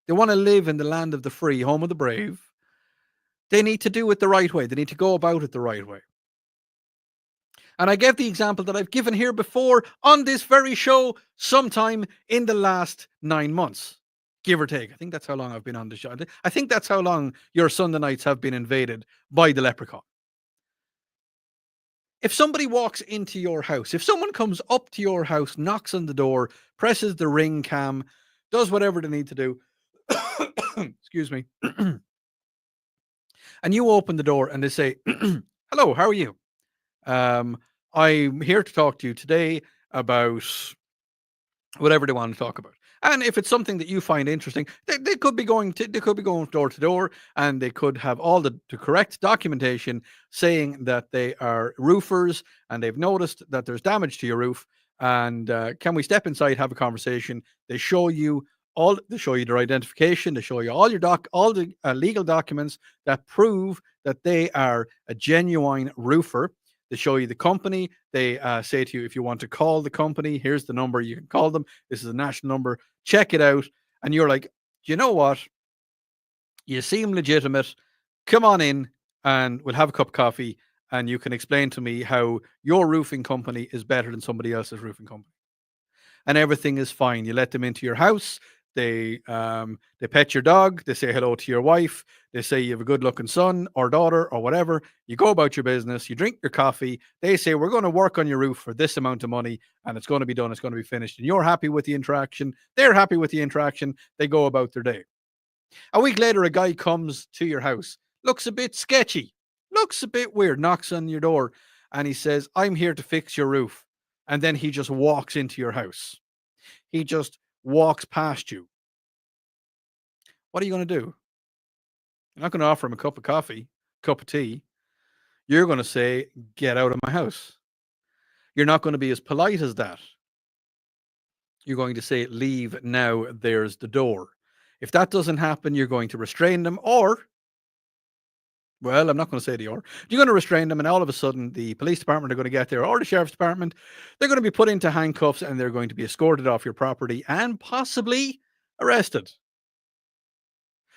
they want to live in the land of the free, home of the brave, they need to do it the right way. They need to go about it the right way. And I gave the example that I've given here before on this very show sometime in the last 9 months, give or take. I think that's how long I've been on the show. I think that's how long your Sunday nights have been invaded by the leprechaun. If somebody walks into your house, if someone comes up to your house, knocks on the door, presses the ring cam, does whatever they need to do, excuse me, and you open the door and they say, hello, how are you? I'm here to talk to you today about whatever they want to talk about. And if it's something that you find interesting, they could be going door to door, and they could have all the correct documentation saying that they are roofers and they've noticed that there's damage to your roof. And can we step inside, have a conversation? They show you their identification. They show you all the legal documents that prove that they are a genuine roofer. They show you the company. They say to you, if you want to call the company, here's the number. You can call them. This is a national number. Check it out. And you're like, you know what? You seem legitimate. Come on in and we'll have a cup of coffee and you can explain to me how your roofing company is better than somebody else's roofing company. And everything is fine. You let them into your house. they pet your dog, they say hello to your wife, they say you have a good looking son or daughter or whatever. You go about your business, you drink your coffee. They say we're going to work on your roof for this amount of money, and it's going to be done. It's going to be finished, and you're happy with the interaction. They're happy with the interaction. They go about their day. A week later, a guy comes to your house, looks a bit sketchy, looks a bit weird, knocks on your door, and he says, I'm here to fix your roof. And then he just walks into your house. He just walks past you. What are you going to do? You're not going to offer him a cup of coffee, cup of tea. You're going to say, get out of my house. You're not going to be as polite as that. You're going to say, leave now, there's the door. If that doesn't happen, you're going to restrain them, or, well, I'm not going to say the or. You're going to restrain them, and all of a sudden, the police department are going to get there, or the sheriff's department. They're going to be put into handcuffs, and they're going to be escorted off your property and possibly arrested.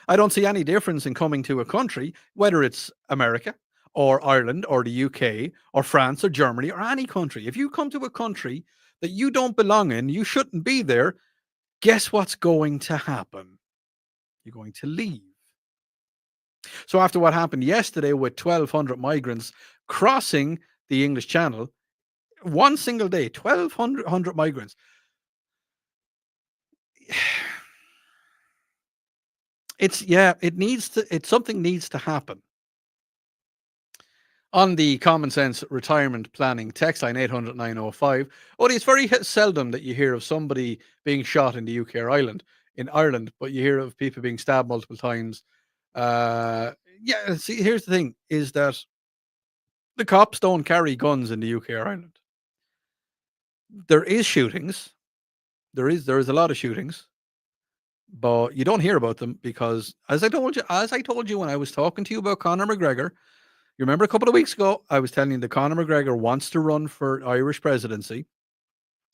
I don't see any difference in coming to a country, whether it's America or Ireland or the UK or France or Germany or any country. If you come to a country that you don't belong in, you shouldn't be there, guess what's going to happen? You're going to leave. So after what happened yesterday with 1,200 migrants crossing the English Channel, one single day, 1,200 migrants. Something needs to happen. On the Common Sense Retirement Planning text line 800 905, Odi, it's very seldom that you hear of somebody being shot in the UK or Ireland, but you hear of people being stabbed multiple times. See, here's the thing: is that the cops don't carry guns in the UK or Ireland. There is shootings. There is a lot of shootings, but you don't hear about them because, as I told you when I was talking to you about Conor McGregor. You remember a couple of weeks ago, I was telling you that Conor McGregor wants to run for Irish presidency.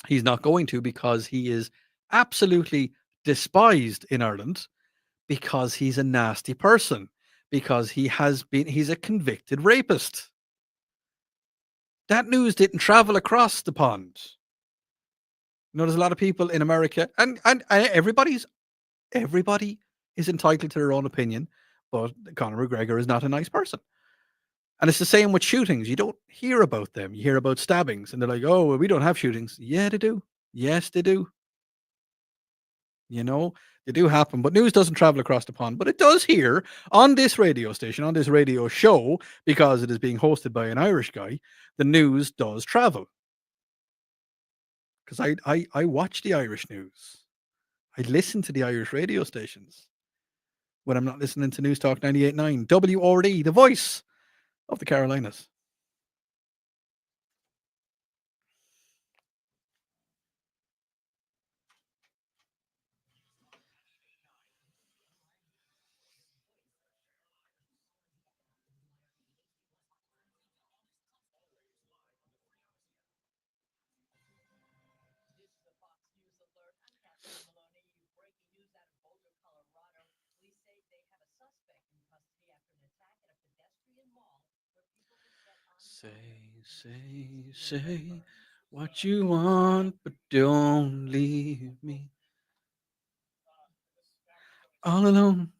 He's not going to because he is absolutely despised in Ireland because he's a nasty person, because he's a convicted rapist. That news didn't travel across the pond. You know, there's a lot of people in America, and everybody is entitled to their own opinion, but Conor McGregor is not a nice person. And it's the same with shootings. You don't hear about them. You hear about stabbings, and they're like, "Oh, well, we don't have shootings." Yeah, they do. Yes, they do. You know, they do happen, but news doesn't travel across the pond. But it does here on this radio station, on this radio show, because it is being hosted by an Irish guy. The news does travel. Because I watch the Irish news. I listen to the Irish radio stations when I'm not listening to News Talk 98.9 WRD, the voice of the Carolinas. Say what you want, but don't leave me all alone.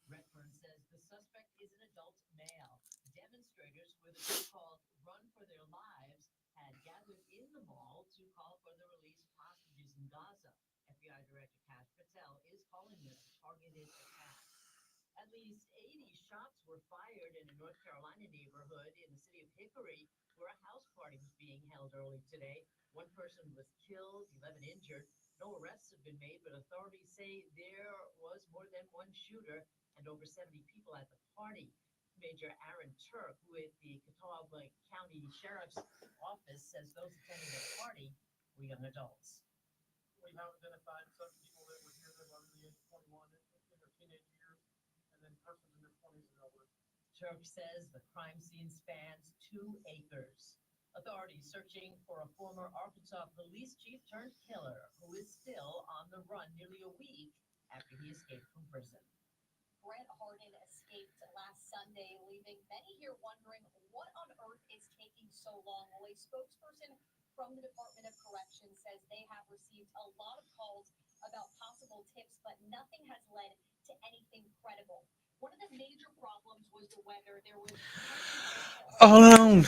All alone.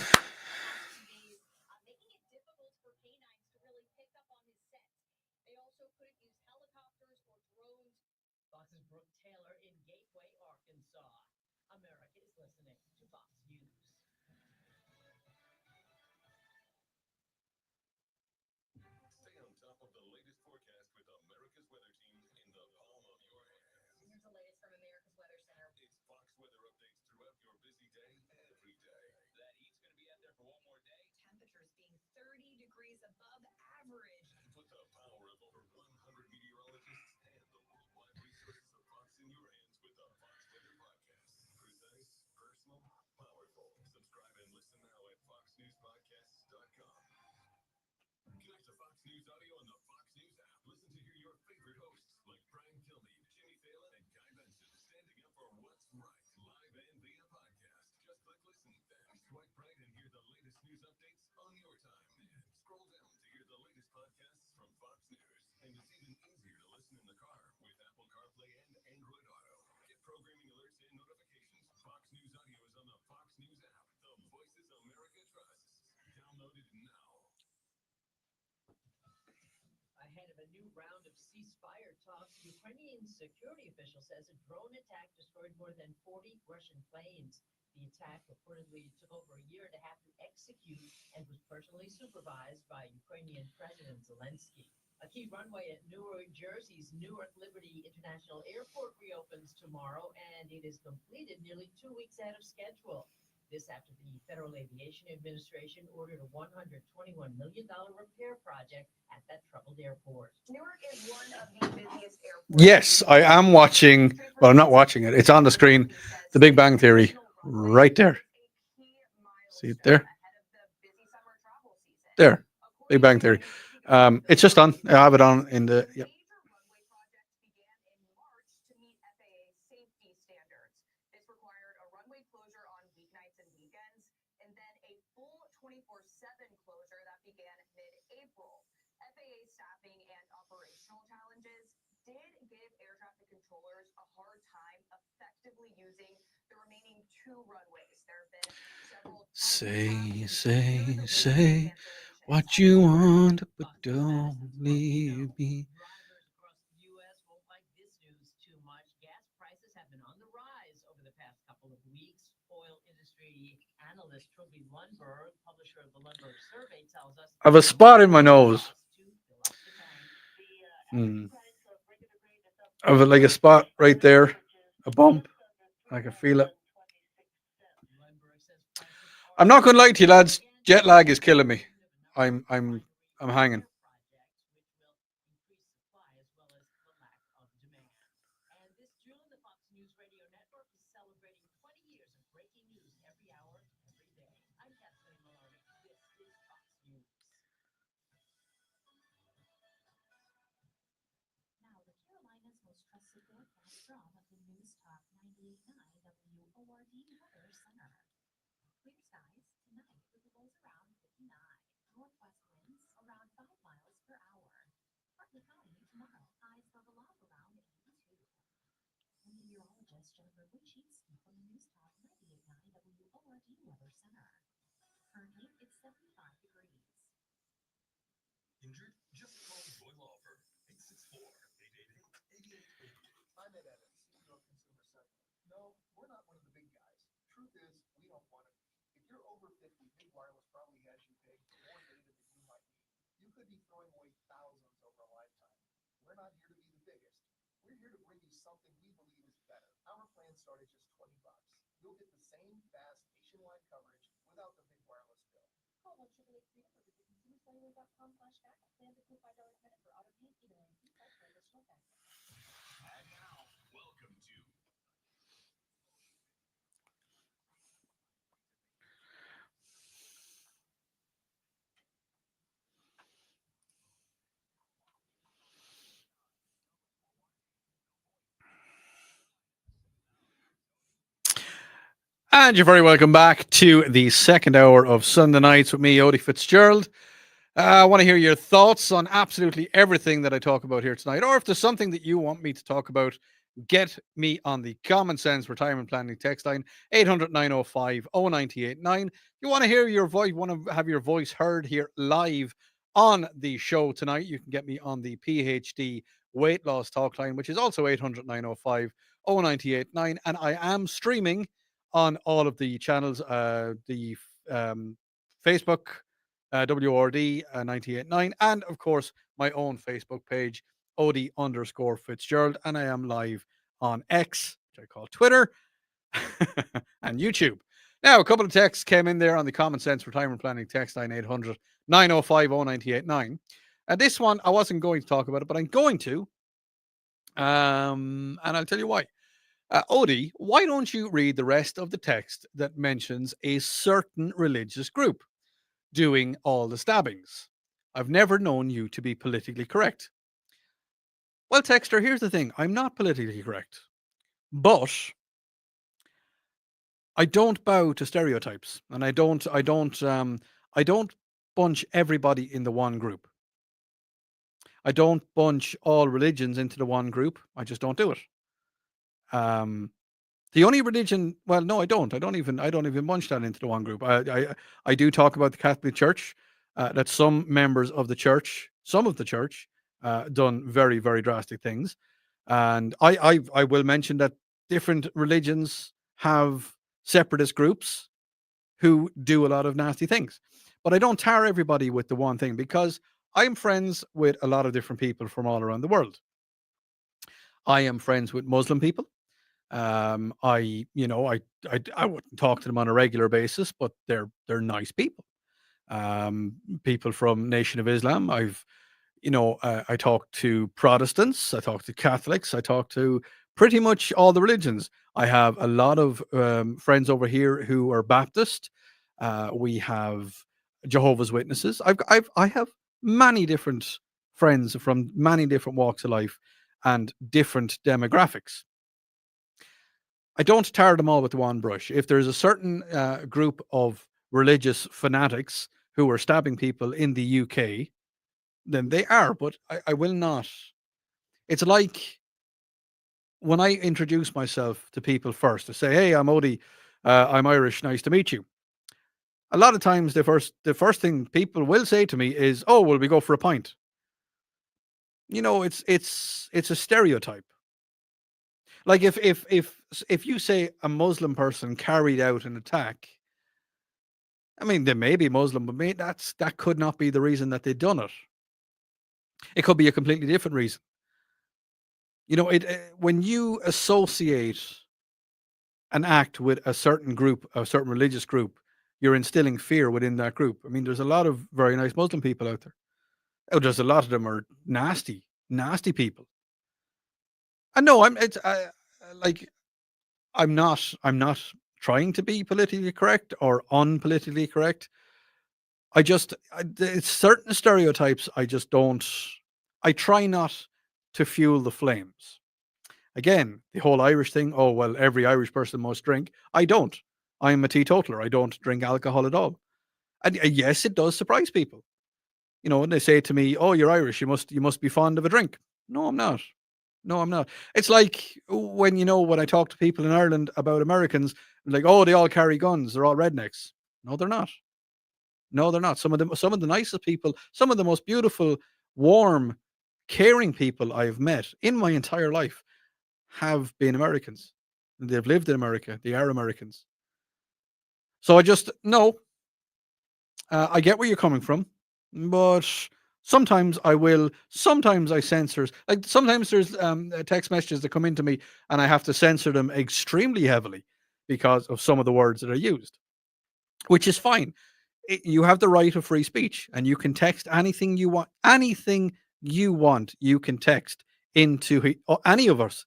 Yes, I am watching. Well, I'm not watching it. It's on the screen. The Big Bang Theory, right there. See it there? There. Big Bang Theory. It's just on. I have it on in the. Yep. Say what you want, but don't leave me. I have a spot in my nose. I have like a spot right there, a bump. I can feel it. I'm not gonna lie to you, lads. Jet lag is killing me. I'm hanging. And you're very welcome back to the second hour of Sunday Nights with me, Odi Fitzgerald. I want to hear your thoughts on absolutely everything that I talk about here tonight. Or if there's something that you want me to talk about, get me on the Common Sense Retirement Planning text line, 800 905 0989. You want to hear your voice, want to have your voice heard here live on the show tonight, you can get me on the PhD weight loss talk line, which is also 800 905 0989. And I am streaming on all of the channels, the Facebook, WRD 989, and of course, my own Facebook page, Odi underscore Fitzgerald. And I am live on X, which I call Twitter, and YouTube. Now, a couple of texts came in there on the Common Sense Retirement Planning text line, 800 905 0989. And this one, I wasn't going to talk about it, but I'm going to. And I'll tell you why. Odie, why don't you read the rest of the text that mentions a certain religious group doing all the stabbings? I've never known you to be politically correct. Well, Texter, here's the thing. I'm not politically correct, but I don't bow to stereotypes, and I don't bunch everybody in the one group. I don't bunch all religions into the one group. I just don't do it. The only religion, well, no, I don't. I don't even bunch that into the one group. I do talk about the Catholic Church. That some members of the church, some of the church, done very, very drastic things, and I will mention that different religions have separatist groups who do a lot of nasty things, but I don't tar everybody with the one thing because I'm friends with a lot of different people from all around the world. I am friends with Muslim people. I wouldn't talk to them on a regular basis, but they're nice people. People from Nation of Islam. I talk to Protestants, I talk to Catholics, I talk to pretty much all the religions. I have a lot of friends over here who are Baptist. We have Jehovah's Witnesses. I have many different friends from many different walks of life and different demographics. I don't tar them all with one brush. If there's a certain group of religious fanatics who are stabbing people in the UK, then they are, but I will not. It's like when I introduce myself to people first to say, "Hey, I'm Odie, I'm Irish, nice to meet you." A lot of times, the first thing people will say to me is, "Oh, will we go for a pint?" It's a stereotype. Like if you say a Muslim person carried out an attack, I mean, they may be Muslim, but that could not be the reason that they've done it. It could be a completely different reason. When you associate an act with a certain group, a certain religious group, you're instilling fear within that group. I mean, there's a lot of very nice Muslim people out there. Oh, there's a lot of them are nasty, nasty people. And no, like I'm not trying to be politically correct or unpolitically correct. It's certain stereotypes. I just don't. I try not to fuel the flames. Again, the whole Irish thing. Oh well, every Irish person must drink. I don't. I'm a teetotaler. I don't drink alcohol at all. And yes, it does surprise people. When they say to me, "Oh, you're Irish. You must be fond of a drink." No, I'm not. No, I'm not. It's like when I talk to people in Ireland about Americans, like, "Oh, they all carry guns. They're all rednecks." No, they're not. No, they're not. Some of the nicest people, some of the most beautiful, warm, caring people I've met in my entire life have been Americans. They've lived in America. They are Americans. So I just no. I get where you're coming from, but sometimes I will. Sometimes I censor. Like sometimes there's text messages that come into me, and I have to censor them extremely heavily because of some of the words that are used, which is fine. You have the right of free speech, and you can text anything you want. Anything you want, you can text into any of us.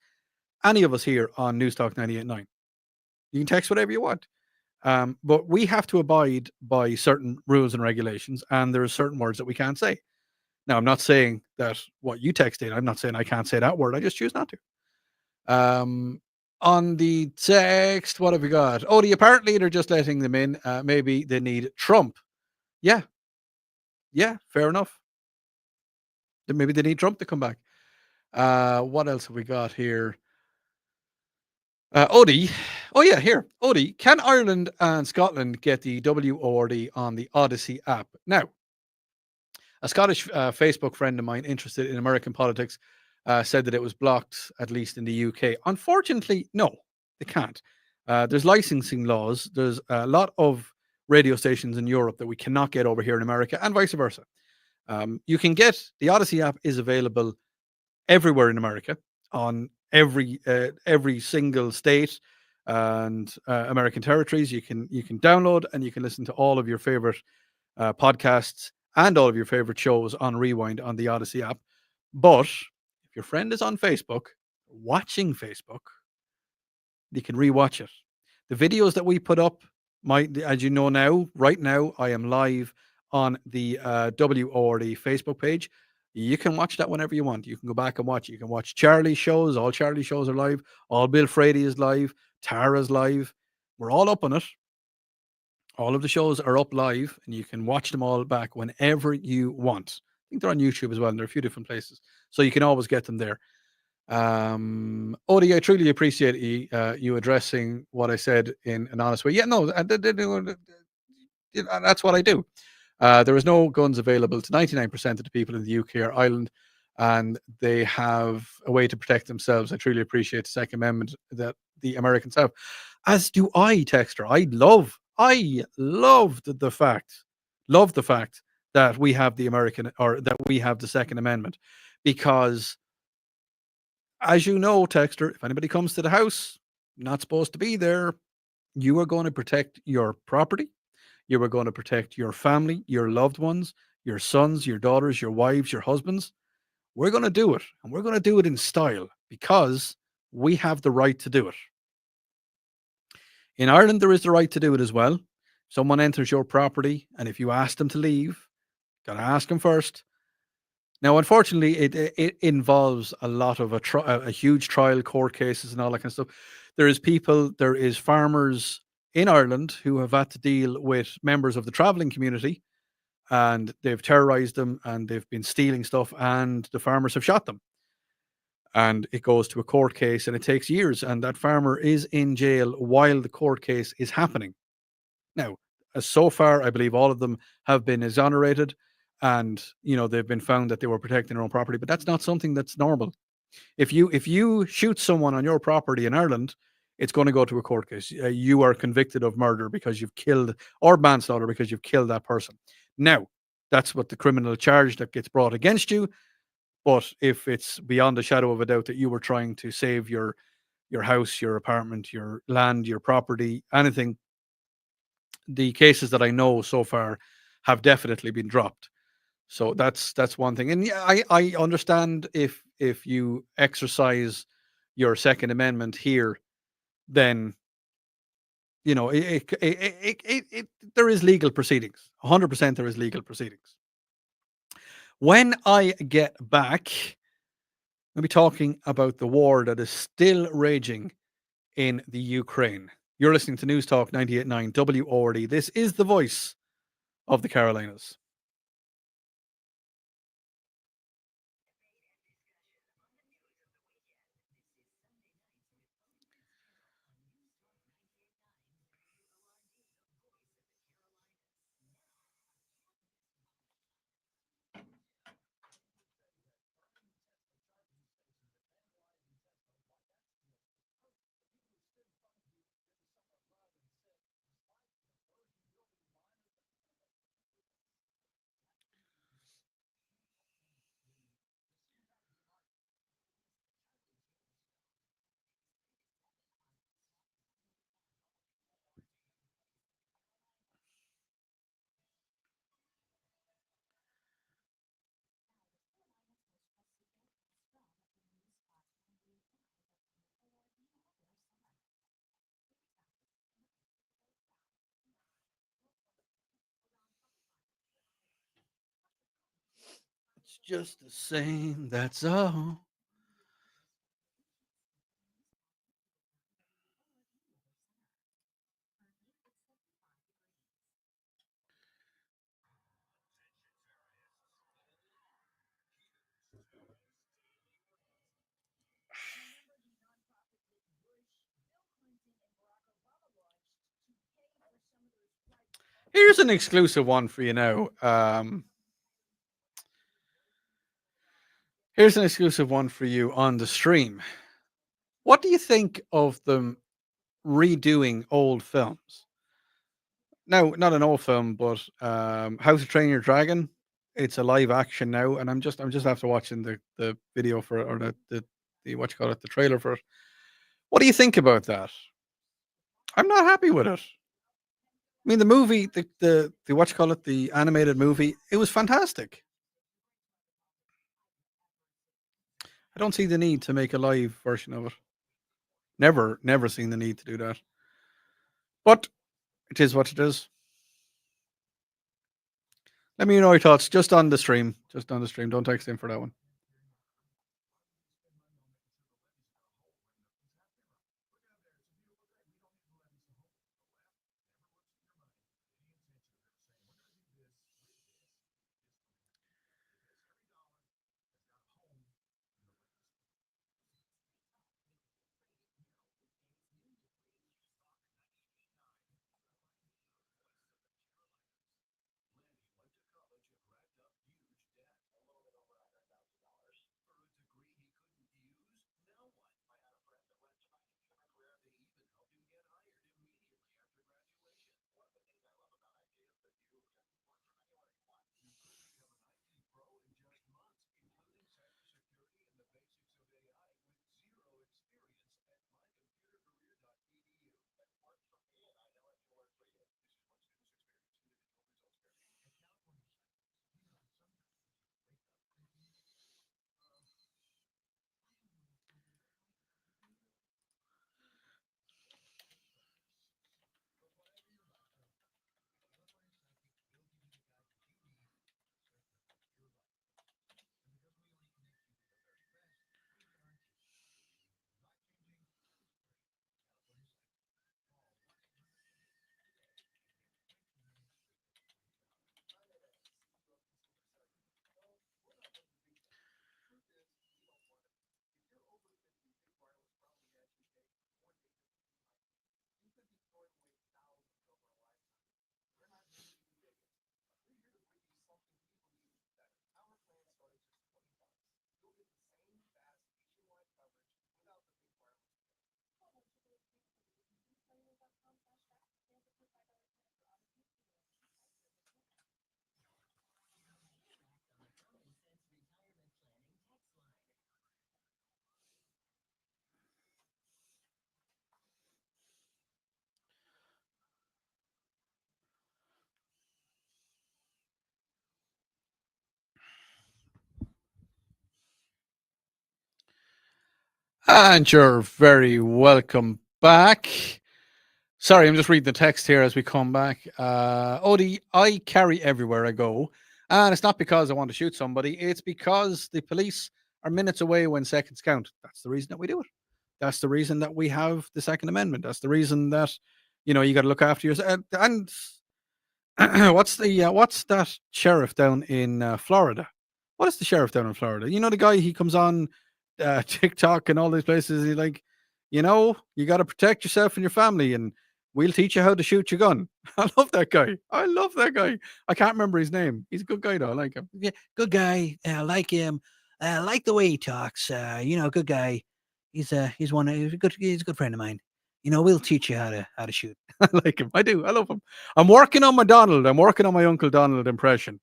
Any of us here on News Talk 98.9. You can text whatever you want. But we have to abide by certain rules and regulations, and there are certain words that we can't say. Now, I'm not saying that what you text in, I'm not saying I can't say that word. I just choose not to. On the text, what have we got? Oh, apparently they're just letting them in. Maybe they need Trump. Yeah. Yeah, fair enough. Then maybe they need Trump to come back. What else have we got here? Odi. Oh yeah, here. Odi. Can Ireland and Scotland get the WORD on the Odyssey app? Now, a Scottish Facebook friend of mine interested in American politics said that it was blocked, at least in the UK. Unfortunately, no, they can't. There's licensing laws. There's a lot of radio stations in Europe that we cannot get over here in America, and vice versa. You can get the Odyssey app is available everywhere in America on every single state and American territories. You can download and you can listen to all of your favorite podcasts and all of your favorite shows on rewind on the Odyssey app. But if your friend is on Facebook, watching Facebook, you can rewatch it. The videos that we put up, as you know now, right now, I am live on the WORD Facebook page. You can watch that whenever you want. You can go back and watch it. You can watch Charlie's shows. All Charlie shows are live. All Bill Frady is live. Tara's live. We're all up on it. All of the shows are up live, and you can watch them all back whenever you want. I think they're on YouTube as well, and they're a few different places, so you can always get them there. Odie, I truly appreciate you addressing what I said in an honest way. Yeah, no, that's what I do. There is no guns available to 99% of the people in the UK or Ireland, and they have a way to protect themselves. I truly appreciate the Second Amendment that the Americans have, as do I, Texter. I love the fact that we have the American or that we have the Second Amendment, because as you know, Texter, if anybody comes to the house, not supposed to be there, you are going to protect your property. You are going to protect your family, your loved ones, your sons, your daughters, your wives, your husbands. We're going to do it. And we're going to do it in style because we have the right to do it. In Ireland, there is the right to do it as well. Someone enters your property, and if you ask them to leave, got to ask them first. Now, unfortunately, it involves a lot of a huge trial, court cases, and all that kind of stuff. There is farmers in Ireland who have had to deal with members of the traveling community, and they've terrorized them, and they've been stealing stuff, and the farmers have shot them, and it goes to a court case, and it takes years, and that farmer is in jail while the court case is happening. Now, so far, I believe all of them have been exonerated, and they've been found that they were protecting their own property. But that's not something that's normal. If you shoot someone on your property in Ireland, it's going to go to a court case. You are convicted of murder because you've killed, or manslaughter because you've killed that person. Now, that's what the criminal charge that gets brought against you. But if it's beyond a shadow of a doubt that you were trying to save your house, your apartment, your land, your property, anything, the cases that I know so far have definitely been dropped. So that's one thing. And yeah, I understand if you exercise your Second Amendment here, then there is legal proceedings. 100% there is legal proceedings. When I get back, we'll be talking about the war that is still raging in the Ukraine. You're listening to News Talk 98.9 WORD. This is the voice of the Carolinas. It's just the same, that's all. Here's an exclusive one for you now. Here's an exclusive one for you on the stream. What do you think of them redoing old films? No, not an old film, but How to Train Your Dragon. It's a live action now, and I'm just after watching the video for it, or the what you call it, the trailer for it. What do you think about that? I'm not happy with it. I mean, the movie, the what you call it, the animated movie, it was fantastic. I don't see the need to make a live version of it. Never seen the need to do that. But it is what it is. Let me know your thoughts just on the stream. Just on the stream. Don't text in for that one. And you're very welcome back. Sorry, I'm just reading the text here as we come back. Odie, I carry everywhere I go. And it's not because I want to shoot somebody, it's because the police are minutes away when seconds count. That's the reason that we do it. That's the reason that we have the Second Amendment. That's the reason that, you got to look after yourself. And what's that sheriff down in Florida? What is the sheriff down in Florida? You know the guy, he comes on TikTok and all these places. He's like, you got to protect yourself and your family, and we'll teach you how to shoot your gun. I love that guy. I love that guy. I can't remember his name. He's a good guy though. I like him.
Yeah, good guy. I like him. I like the way he talks. Good guy. He's a good friend of mine. We'll teach you how to shoot.
I like him. I do. I love him. I'm working on my Donald. I'm working on my Uncle Donald impression.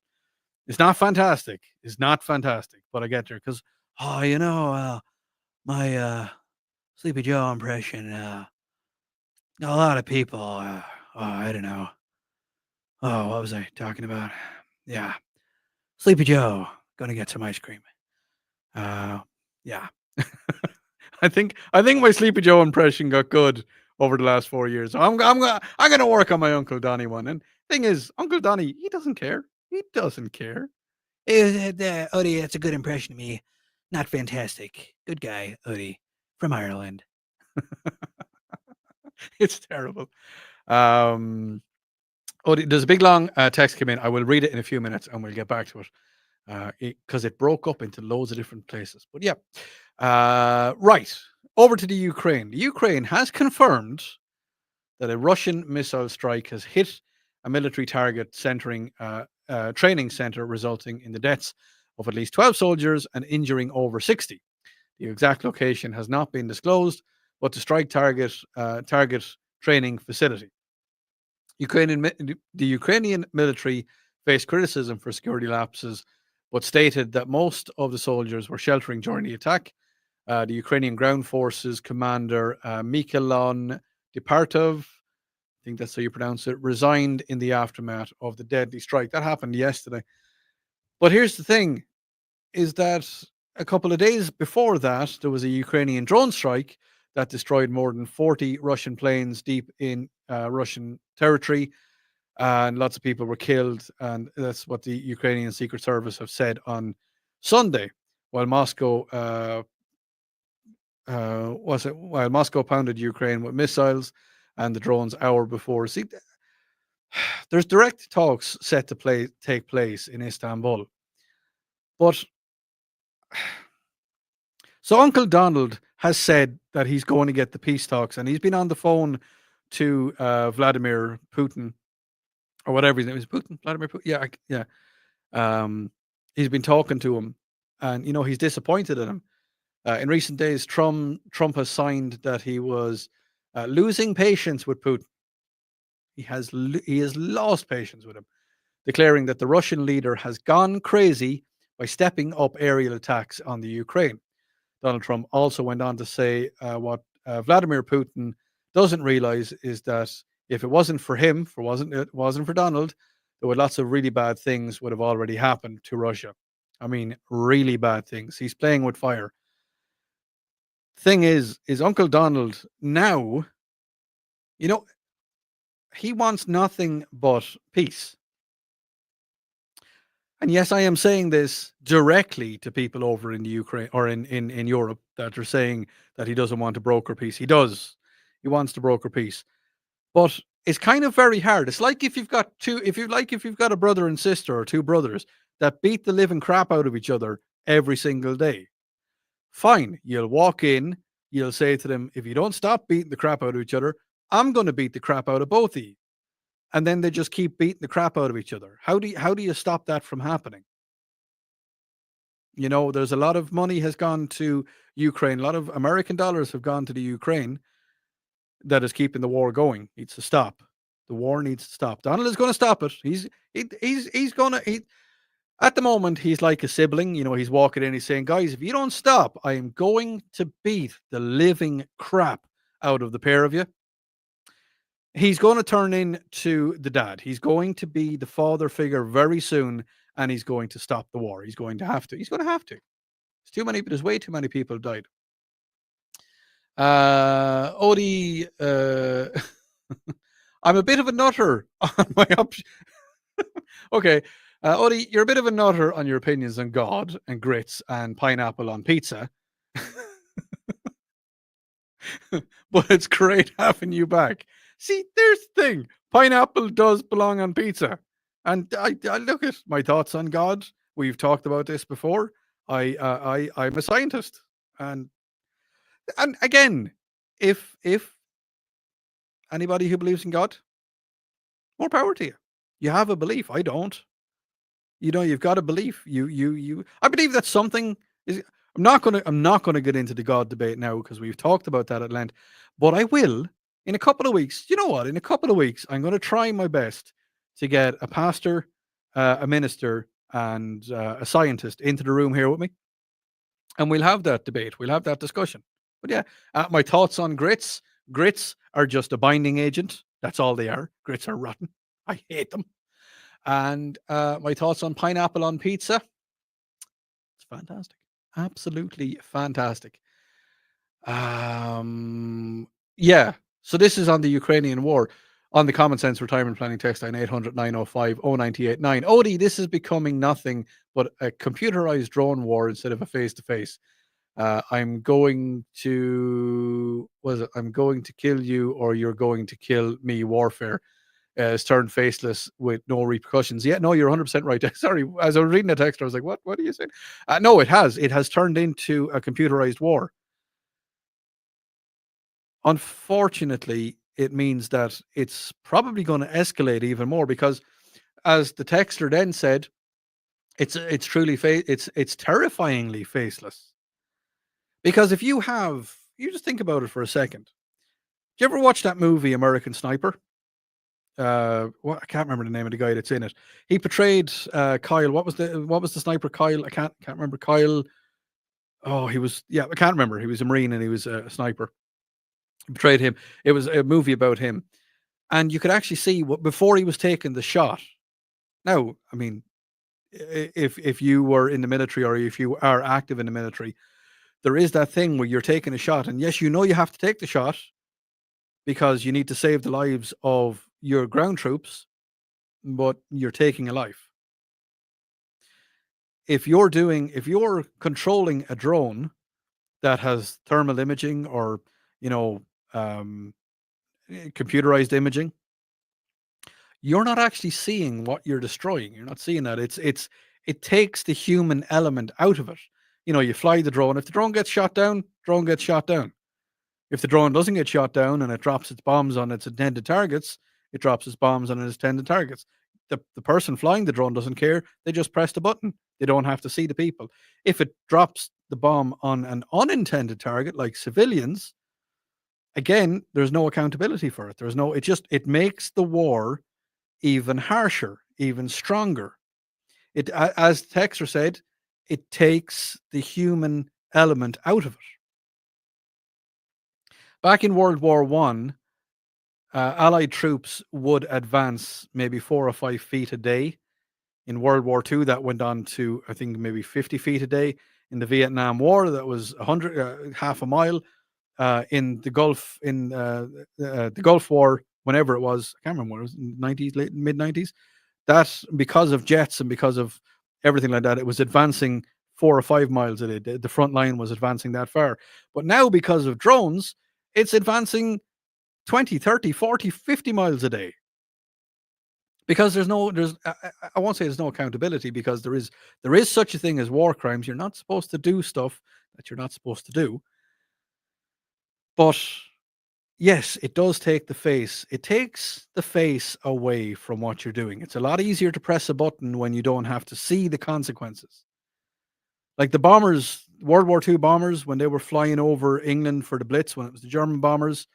It's not fantastic. It's not fantastic, but I get there because
My Sleepy Joe impression. A lot of people. I don't know. Oh, what was I talking about? Yeah, Sleepy Joe gonna get some ice cream. Yeah.
I think my Sleepy Joe impression got good over the last 4 years. So I'm gonna work on my Uncle Donny one. And thing is, Uncle Donny, he doesn't care. He doesn't care.
Odie, that's a good impression of me. Not fantastic. Good guy, Odie, from Ireland.
It's terrible. Um, there's a big long text come in. I will read it in a few minutes and we'll get back to it because it broke up into loads of different places. But yeah, right over to the Ukraine. The Ukraine has confirmed that a Russian missile strike has hit a military target training center, resulting in the deaths of at least 12 soldiers and injuring over 60. The exact location has not been disclosed, but the strike target training facility. The Ukrainian military faced criticism for security lapses, but stated that most of the soldiers were sheltering during the attack. The Ukrainian ground forces commander Mikhailon Departov, I think that's how you pronounce it, resigned in the aftermath of the deadly strike. That happened yesterday. But here's the thing, is that a couple of days before that, there was a Ukrainian drone strike that destroyed more than 40 Russian planes deep in Russian territory, and lots of people were killed. And that's what the Ukrainian Secret Service have said on Sunday, while Moscow while Moscow pounded Ukraine with missiles and the drones hour before. See, there's direct talks set to take place in Istanbul, but so Uncle Donald has said that he's going to get the peace talks, and he's been on the phone to Vladimir Putin, or whatever his name is. Putin, Vladimir Putin. Yeah, yeah. He's been talking to him, and he's disappointed in him. In recent days, Trump has signed that he was losing patience with Putin. He has lost patience with him, declaring that the Russian leader has gone crazy by stepping up aerial attacks on the Ukraine. Donald Trump also went on to say what Vladimir Putin doesn't realize is that if it wasn't for him, wasn't for Donald, there would lots of really bad things would have already happened to Russia. I mean, really bad things. He's playing with fire. Thing is Uncle Donald now, he wants nothing but peace. And yes, I am saying this directly to people over in the Ukraine or in Europe that are saying that he doesn't want to broker peace. He does. He wants to broker peace. But it's kind of very hard. It's like if you've got a brother and sister or two brothers that beat the living crap out of each other every single day. Fine, you'll walk in, you'll say to them, if you don't stop beating the crap out of each other, I'm going to beat the crap out of both of you. And then they just keep beating the crap out of each other. How do you stop that from happening? There's a lot of money has gone to Ukraine. A lot of American dollars have gone to the Ukraine that is keeping the war going. It needs to stop. The war needs to stop. Donald is going to stop it. He's going to. At the moment, he's like a sibling. He's walking in. He's saying, "Guys, if you don't stop, I am going to beat the living crap out of the pair of you." He's going to turn into the dad. He's going to be the father figure very soon, and he's going to stop the war. He's going to have to. He's going to have to. There's way too many people who died. Odi, I'm a bit of a nutter on my option. Okay, Odi, you're a bit of a nutter on your opinions on God and grits and pineapple on pizza. But it's great having you back. See, there's the thing. Pineapple does belong on pizza. And I look at my thoughts on God. We've talked about this before. I'm a scientist. And again, if anybody who believes in God, more power to you. You have a belief. I don't. You've got a belief. I believe that something is. I'm not gonna get into the God debate now because we've talked about that at length. But I will in a couple of weeks. You know what? In a couple of weeks, I'm going to try my best to get a pastor, a minister, and a scientist into the room here with me, and we'll have that debate. We'll have that discussion. But yeah, my thoughts on grits. Grits are just a binding agent. That's all they are. Grits are rotten. I hate them. And my thoughts on pineapple on pizza. It's fantastic. Absolutely fantastic. Yeah. So this is on the Ukrainian war. On the Common Sense Retirement Planning text line 800 905 0989. Odi, this is becoming nothing but a computerized drone war instead of a face-to-face. I'm going to kill you or you're going to kill me warfare. Is turned faceless with no repercussions. Yeah, no, you're 100% right. Sorry, as I was reading the text, I was like, what are you saying? No, it has turned into a computerized war. Unfortunately, it means that it's probably going to escalate even more because, as the texter then said, it's truly it's terrifyingly faceless. Because if you just think about it for a second. Did you ever watch that movie American Sniper? I can't remember the name of the guy that's in it. He portrayed Kyle. What was the sniper? Kyle. I can't remember Kyle. Oh, I can't remember. He was a Marine and he was a sniper. He portrayed him. It was a movie about him, and you could actually see what before he was taking the shot. Now, I mean, if you were in the military or if you are active in the military, there is that thing where you're taking a shot, and yes, you know you have to take the shot because you need to save the lives of your ground troops, but you're taking a life. If you're controlling a drone that has thermal imaging or, you know, um, computerized imaging, you're not actually seeing what you're destroying. You're not seeing that. It takes the human element out of it. You know, you fly the drone. If the drone gets shot down, drone gets shot down. If the drone doesn't get shot down and it drops its bombs on its intended targets, it drops its bombs on its intended targets. The person flying the drone doesn't care. They just press the button. They don't have to see the people. If it drops the bomb on an unintended target, like civilians, again, there's no accountability for it. It makes the war even harsher, even stronger. As Texer said, it takes the human element out of it. Back in World War One, Allied troops would advance maybe 4 or 5 feet a day. In World War Two, that went on to I think maybe 50 feet a day. In the Vietnam War, that was 100, half a mile. In the Gulf War, whenever it was, I can't remember what it was, 90s, late mid 90s. That because of jets and because of everything like that, it was advancing 4 or 5 miles a day. The front line was advancing that far. But now, because of drones, it's advancing 20, 30, 40, 50 miles a day. Because I won't say there's no accountability because there is such a thing as war crimes. You're not supposed to do stuff that you're not supposed to do. But yes, it does take the face. It takes the face away from what you're doing. It's a lot easier to press a button when you don't have to see the consequences. Like the bombers, World War II bombers, when they were flying over England for the Blitz, when it was the German bombers,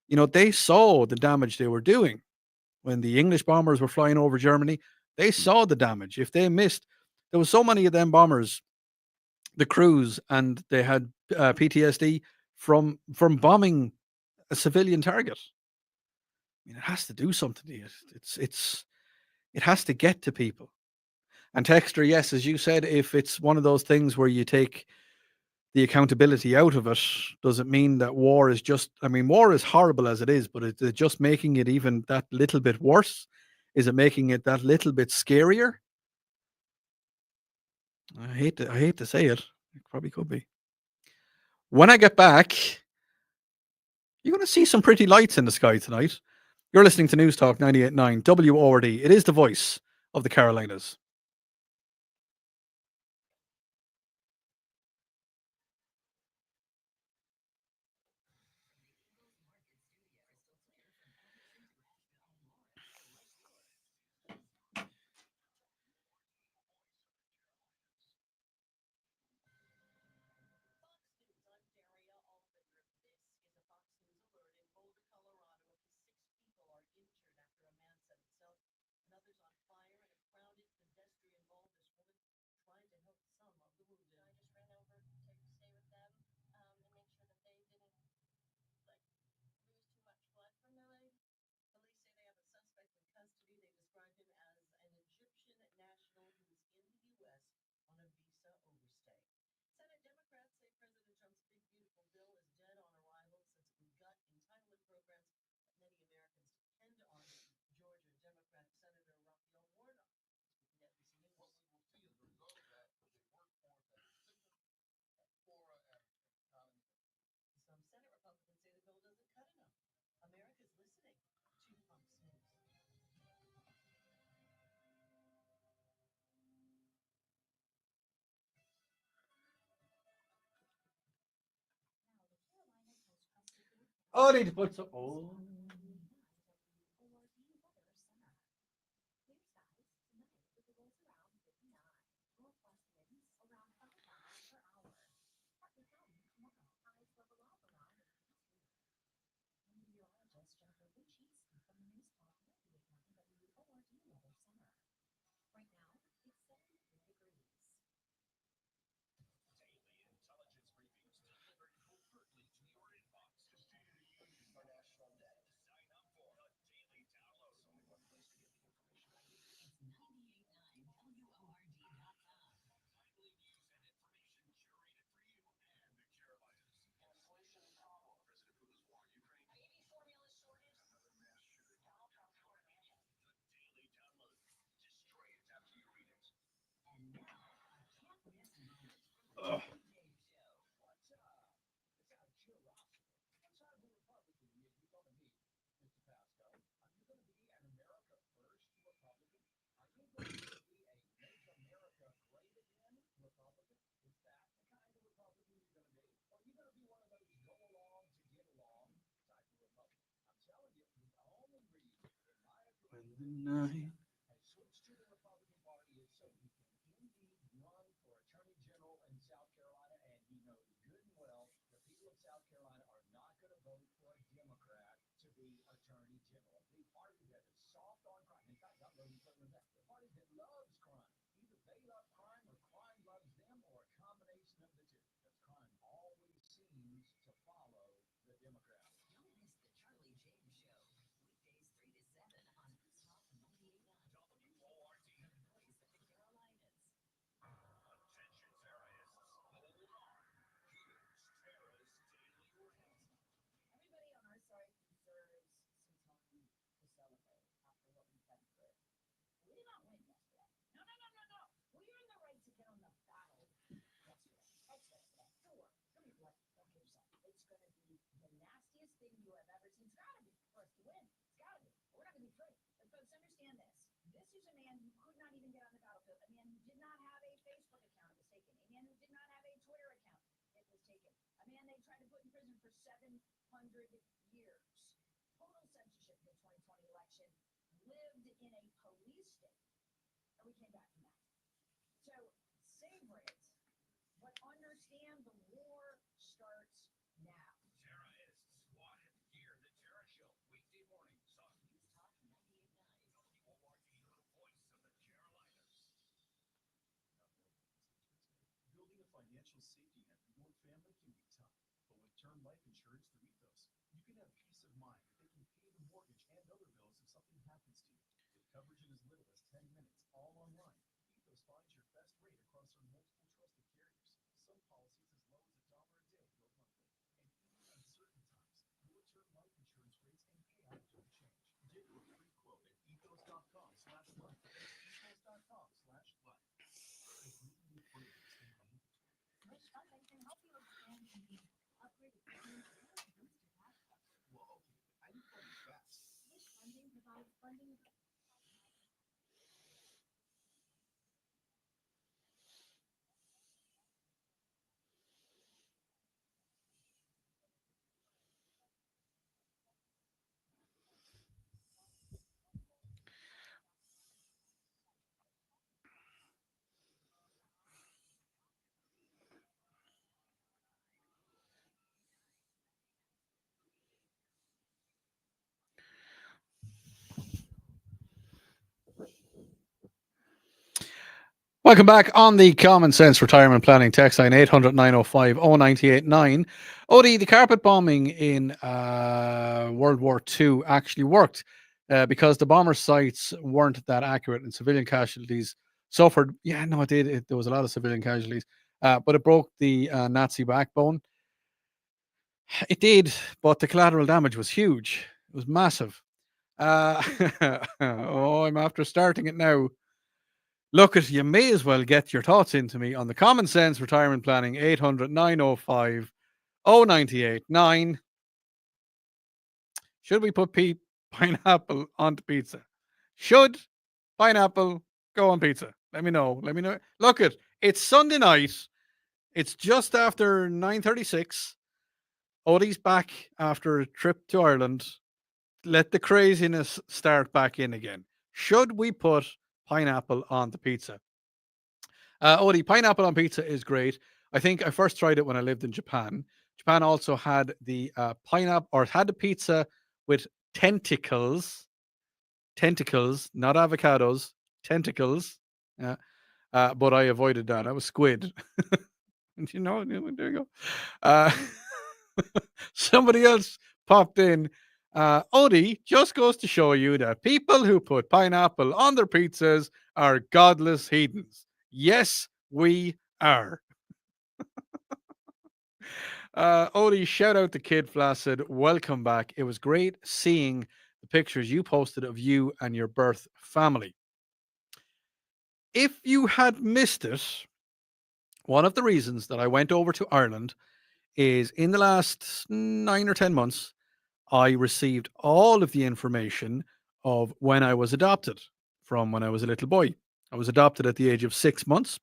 they saw the damage they were doing. When the English bombers were flying over Germany, they saw the damage. If they missed, there was so many of them bombers, the crews, and they had PTSD from bombing a civilian target. I mean, it has to do something to you. It has to get to people. And Texter, yes, as you said, if it's one of those things where you take the accountability out of it, does it mean that war is just? I mean, war is horrible as it is, but is it just making it even that little bit worse? Is it making it that little bit scarier? I hate to say it. It probably could be. When I get back, you're going to see some pretty lights in the sky tonight. You're listening to News Talk 98.9 WORD. It is the voice of the Carolinas. Oh, I need to put some. Oh. Ugh.
When the night Welcome back on the Common Sense Retirement Planning text line 800 905 0989. Odie, the carpet bombing in World War II actually worked because the bomber sites weren't that accurate and civilian casualties suffered. Yeah, no, it did. There was a lot of civilian casualties, but it broke the Nazi backbone. It did, but the collateral damage was huge. It was massive. Oh, I'm after starting it now. Look, you may as well get your thoughts into me on the Common Sense Retirement Planning 800 905 0989. Should we put pineapple onto pizza? Should pineapple go on pizza? Let me know. Let me know. Look, it's Sunday night. It's just after 9:36. Odie's back after a trip to Ireland. Let the craziness start back in again. Should we put pineapple on the pizza? Odie, pineapple on pizza is great. I think I first tried it when I lived in Japan. Japan also had the pineapple, or had the pizza with tentacles, not avocados, tentacles. Yeah, but I avoided that. I was squid. And there you go. Uh, somebody else popped in. Odie just goes to show you that people who put pineapple on their pizzas are godless heathens. Yes, we are. Odie, shout out to Kid Flaccid. Welcome back. It was great seeing the pictures you posted of you and your birth family. If you had missed it,
one of the reasons that I went over to Ireland is in the last 9 or 10 months, I received all of the information of when I was adopted from when I was a little boy. I was adopted at the age of 6 months.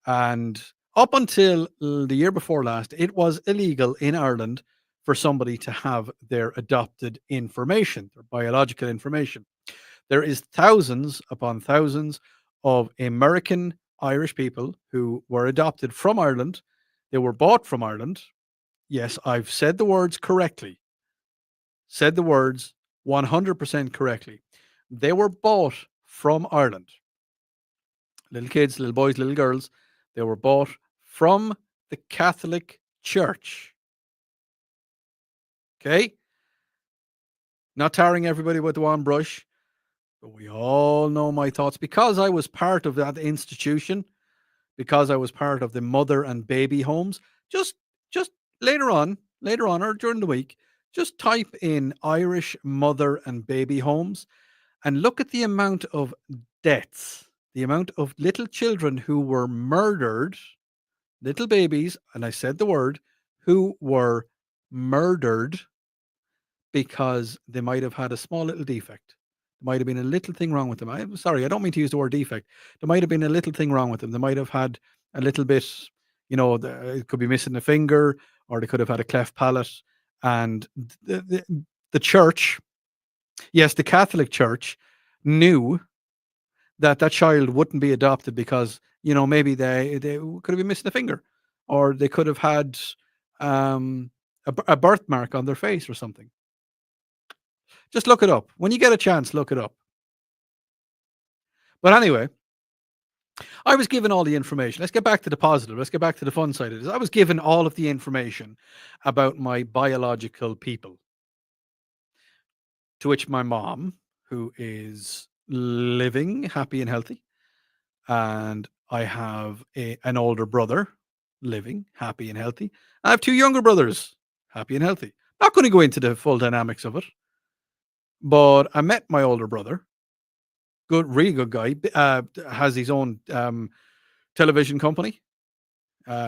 And up until the year before last, it was illegal in Ireland for somebody to have their adopted information, their biological information. There is thousands upon thousands of American Irish people who were adopted from Ireland. They were bought from Ireland. Yes, I've said the words correctly. Said the words 100% correctly. They were bought from Ireland. Little kids, little boys, little girls. They were bought from the Catholic Church. Okay? Not tarring everybody with one brush, but we all know my thoughts because I was part of that institution, because I was part of the mother and baby homes. Just later on or during the week, just type in Irish mother and baby homes and look at the amount of deaths, the amount of little children who were murdered, little babies, and I said the word, who were murdered because they might have had a small little defect. There might have been a little thing wrong with them. I'm sorry, I don't mean to use the word defect. There might have been a little thing wrong with them. They might have had a little bit, it could be missing a finger, or they could have had a cleft palate. And the church, yes, the Catholic Church knew that that child wouldn't be adopted because, maybe they could have been missing a finger, or they could have had a birthmark on their face or something. Just look it up. When you get a chance, look it up. But anyway, I was given all the information. Let's get back to the positive. Let's get back to the fun side of this. I was given all of the information about my biological people. To which my mom, who is living happy and healthy, and I have an older brother living happy and healthy. I have two younger brothers happy and healthy. Not going to go into the full dynamics of it, but I met my older brother. Good, really good guy. Has his own television company.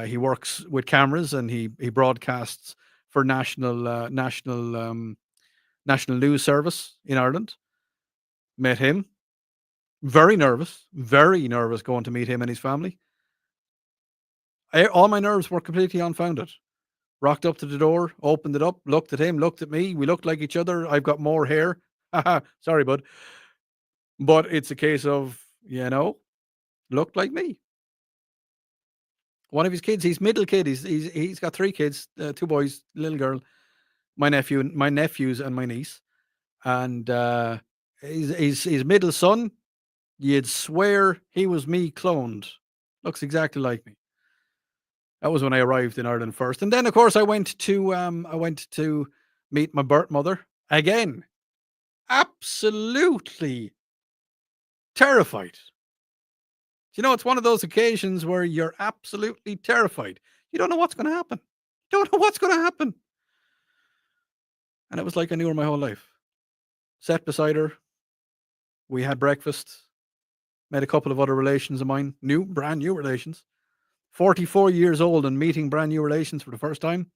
He works with cameras and he broadcasts for national news service in Ireland. Met him. Very nervous going to meet him and his family. All my nerves were completely unfounded. Rocked up to the door, opened it up, looked at him, looked at me. We looked like each other. I've got more hair. Sorry, bud. But it's a case of, looked like me. One of his kids, he's middle kid. He's got three kids, two boys, little girl, my nephews and my niece. And his middle son, you'd swear he was me cloned. Looks exactly like me. That was when I arrived in Ireland first. And then, of course, I went to meet my birth mother again. Absolutely terrified. It's one of those occasions where you're absolutely terrified. You don't know what's going to happen. And it was like I knew her my whole life. Sat beside her. We had breakfast. Met a couple of other relations of mine. Brand new relations. 44 years old and meeting brand new relations for the first time.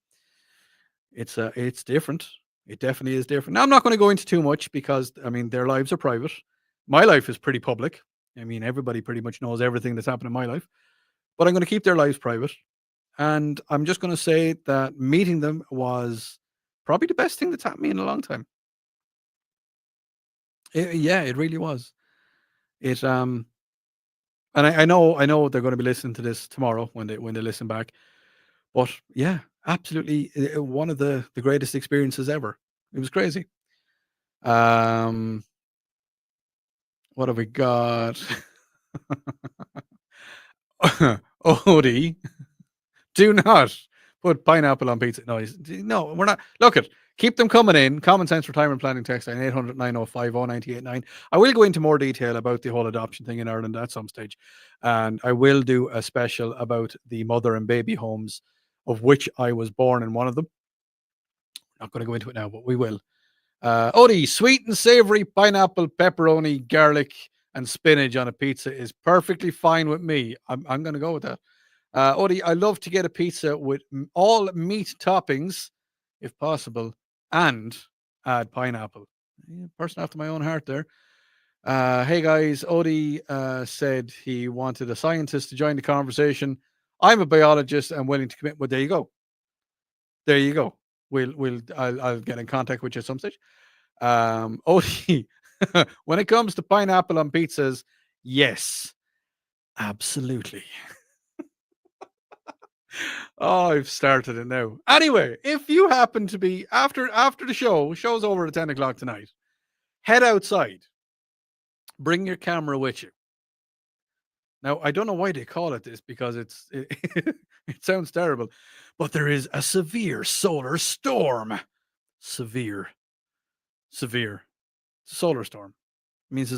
It's different. It definitely is different. Now, I'm not going to go into too much because, their lives are private. My life is pretty public. Everybody pretty much knows everything that's happened in my life. But I'm going to keep their lives private. And I'm just going to say that meeting them was probably the best thing that's happened to me in a long time. It really was. And I know they're going to be listening to this tomorrow when they listen back. But yeah, absolutely one of the greatest experiences ever. It was crazy. What have we got? Odi, do not put pineapple on pizza. No, we're not. Look it. Keep them coming in. Common Sense Retirement Planning text line 800 905 0989. I will go into more detail about the whole adoption thing in Ireland at some stage. And I will do a special about the mother and baby homes, of which I was born in one of them. Not going to go into it now, but we will. Odi, sweet and savory pineapple, pepperoni, garlic, and spinach on a pizza is perfectly fine with me. I'm going to go with that. Odi, I love to get a pizza with all meat toppings, if possible, and add pineapple. Yeah, person after my own heart there. Hey guys, Odi said he wanted a scientist to join the conversation. I'm a biologist and willing to commit. Well, there you go. There you go. I'll get in contact with you at some stage. Odi, when it comes to pineapple on pizzas, yes, absolutely. Oh, I've started it now. Anyway, if you happen to be after the show's over at 10 o'clock tonight, head outside. Bring your camera with you. Now, I don't know why they call it this because it it sounds terrible, but there is a severe solar storm. Severe, severe. It's a solar storm. It means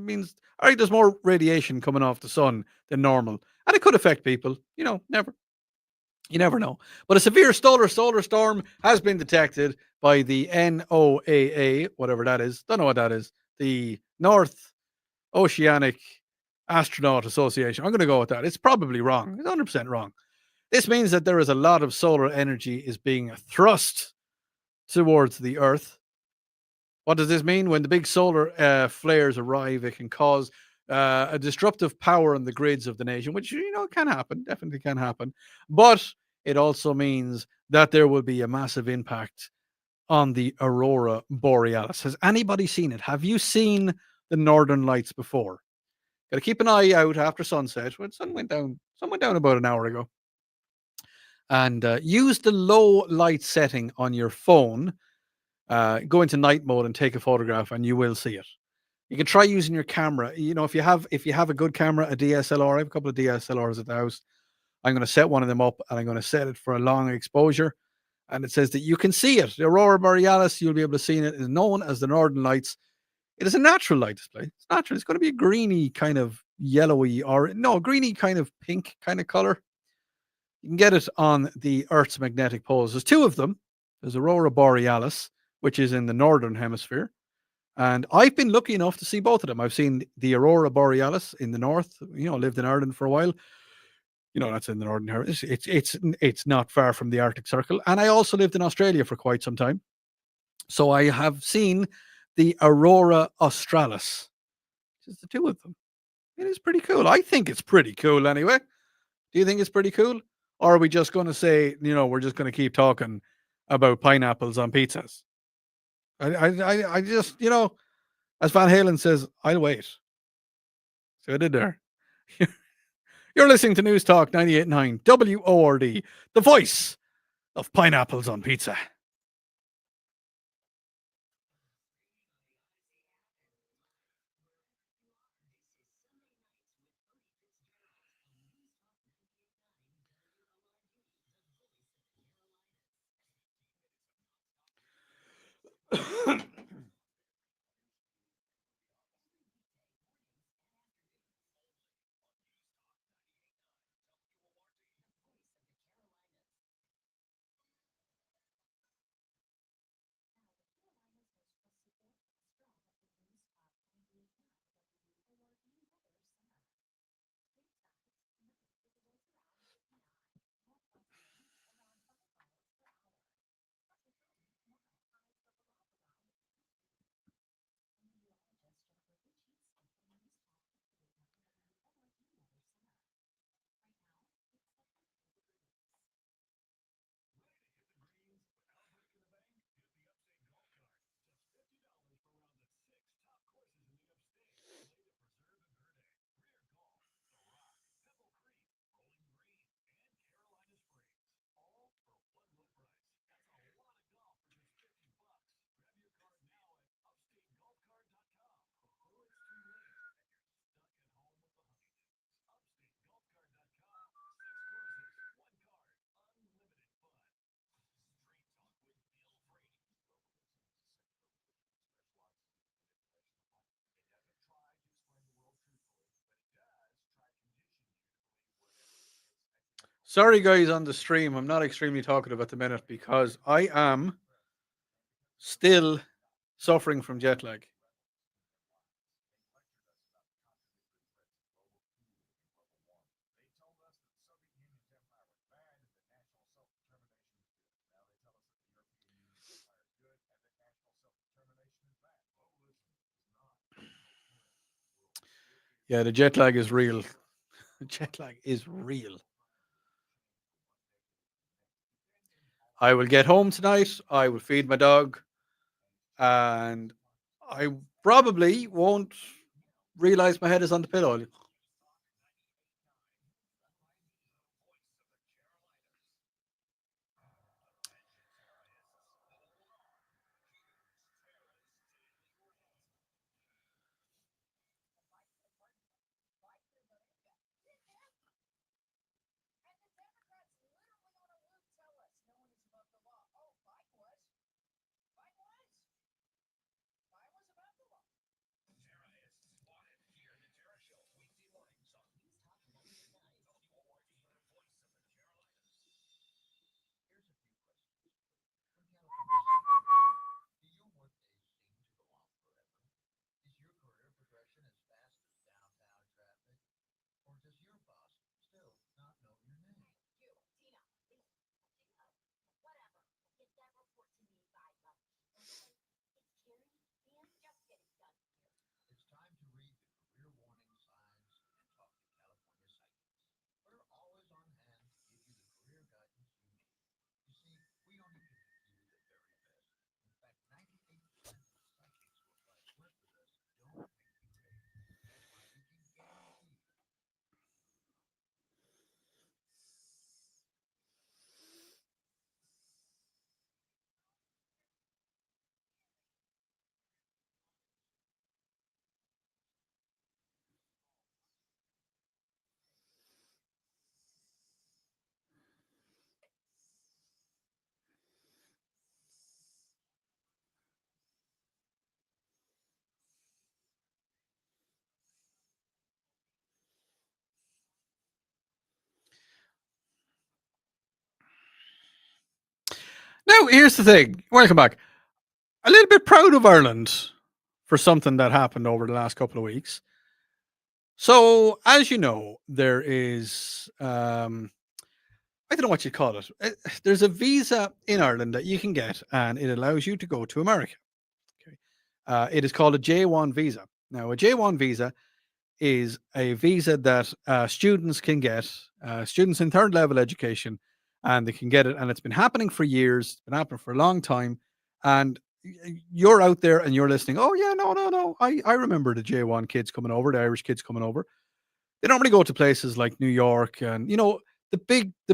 means all right. There's more radiation coming off the sun than normal, and it could affect people. You never know. But a severe solar storm has been detected by the NOAA, whatever that is. Don't know what that is. The North Oceanic Astronaut Association. I'm going to go with that. It's probably wrong. It's 100% wrong. This means that there is a lot of solar energy is being thrust towards the Earth. What does this mean? When the big solar flares arrive, it can cause a disruptive power on the grids of the nation, which can happen, definitely can happen. But it also means that there will be a massive impact on the aurora borealis. Has anybody seen it? Have you seen the northern lights before? Got to keep an eye out after sunset. When sun went down about an hour ago. And use the low light setting on your phone. Go into night mode and take a photograph, and you will see it. You can try using your camera. If you have a good camera, a DSLR. I have a couple of DSLRs at the house. I'm going to set one of them up, and I'm going to set it for a long exposure. And it says that you can see it. The aurora borealis, you'll be able to see it. Is known as the northern lights. It is a natural light display. It's natural. It's going to be a greeny kind of yellowy or no, greeny kind of pink kind of color. You can get it on the Earth's magnetic poles. There's two of them. There's aurora borealis, which is in the northern hemisphere. And I've been lucky enough to see both of them. I've seen the aurora borealis in the north. Lived in Ireland for a while. That's in the northern hemisphere. It's not far from the Arctic Circle. And I also lived in Australia for quite some time. So I have seen the aurora australis. Just the two of them. It is pretty cool. I think it's pretty cool anyway. Do you think it's pretty cool? Or are we just going to say, we're just going to keep talking about pineapples on pizzas? I just, as Van Halen says, I'll wait. So I did there. You're listening to News Talk 98.9 WORD, the voice of pineapples on pizza. Sorry, guys, on the stream. I'm not extremely talkative at the minute because I am still suffering from jet lag. Yeah, the jet lag is real. The jet lag is real. I will get home tonight. I will feed my dog, and I probably won't realize my head is on the pillow. Now, here's the thing. Welcome back. A little bit proud of Ireland for something that happened over the last couple of weeks. So, as you know, there is I don't know what you call it. There's a visa in Ireland that you can get, and it allows you to go to America. Okay. It is called a J1 visa. Now, a J1 visa is a visa that students can get, students in third level education, and they can get it. And it's been happening for years, it's been happening for a long time. And you're out there and you're listening. Oh, yeah, no, no, no. I remember the J1 kids coming over, the Irish kids coming over. They normally go to places like New York and, the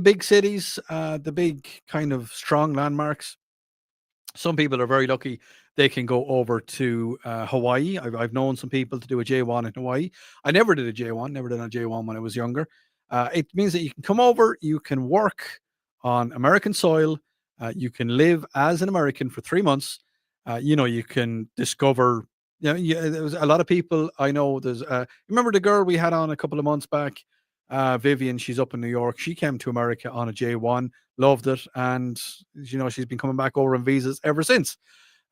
big cities, the big kind of strong landmarks. Some people are very lucky they can go over to Hawaii. I've known some people to do a J1 in Hawaii. I never did a J1, never did a J1 when I was younger. It means that you can come over, you can work on American soil, you can live as an American for 3 months. You can discover. There was a lot of people I know. Remember the girl we had on a couple of months back, Vivian. She's up in New York. She came to America on a J1, loved it, and she's been coming back over on visas ever since.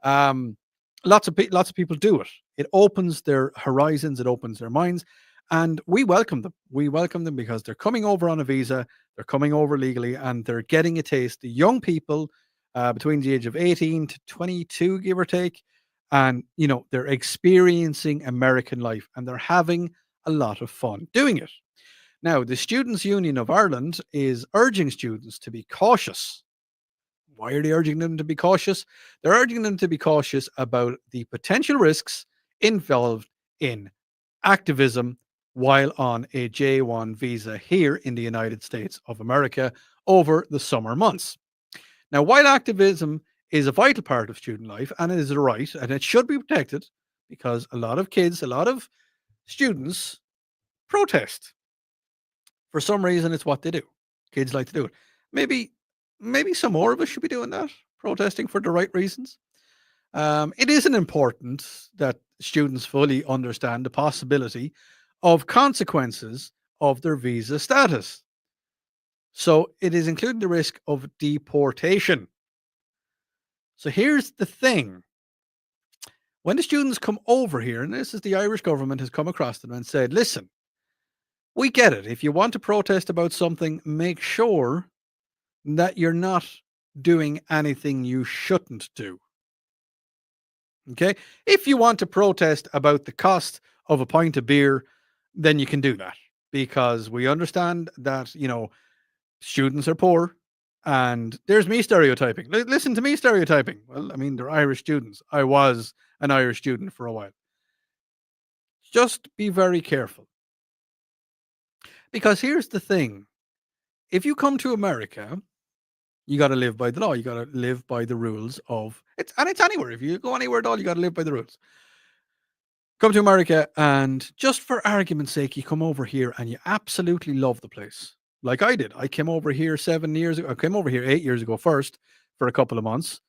Um, lots of people do it. It opens their horizons, it opens their minds, and we welcome them. We welcome them because they're coming over on a visa, they're coming over legally, and they're getting a taste. The young people between the age of 18 to 22, give or take, and they're experiencing American life, and they're having a lot of fun doing it. Now, the Students' Union of Ireland is urging students to be cautious. Why are they urging them to be cautious? They're urging them to be cautious about the potential risks involved in activism while on a J1 visa here in the United States of America over the summer months. Now, while activism is a vital part of student life and it is a right and it should be protected because a lot of kids, a lot of students protest. For some reason, it's what they do. Kids like to do it. Maybe, maybe some more of us should be doing that, protesting for the right reasons. It isn't important that students fully understand the possibility of consequences of their visa status. So it is including the risk of deportation. So here's the thing. When the students come over here, and this is the Irish government has come across them and said, listen, we get it. If you want to protest about something, make sure that you're not doing anything you shouldn't do. Okay? If you want to protest about the cost of a pint of beer, then you can do that, because we understand that, students are poor. And there's me stereotyping. Listen to me stereotyping. Well, I mean, they're Irish students. I was an Irish student for a while. Just be very careful. Because here's the thing. If you come to America, you got to live by the law. You got to live by the rules of it. And it's anywhere. If you go anywhere at all, you got to live by the rules. Come to America, and just for argument's sake, you come over here and you absolutely love the place. Like I did. I came over here 7 years ago. I came over here 8 years ago first for a couple of months.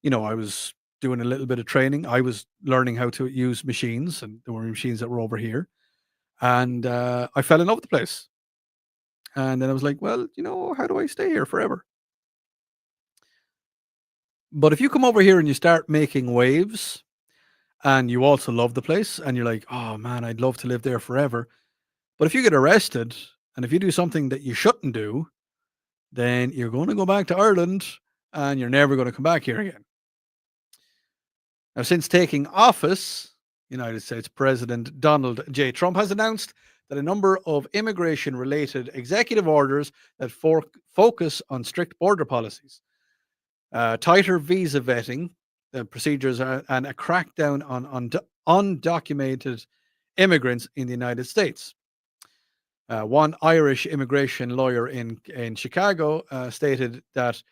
I was doing a little bit of training. I was learning how to use machines, and there were machines that were over here. And I fell in love with the place. And then I was like, well, how do I stay here forever? But if you come over here and you start making waves, and you also love the place, and you're like, oh man, I'd love to live there forever. But if you get arrested, and if you do something that you shouldn't do, then you're going to go back to Ireland, and you're never going to come back here again. Now, since taking office, United States President Donald J. Trump has announced that a number of immigration-related executive orders that focus on strict border policies, tighter visa vetting procedures, and a crackdown on undocumented immigrants in the United States. One Irish immigration lawyer in Chicago stated that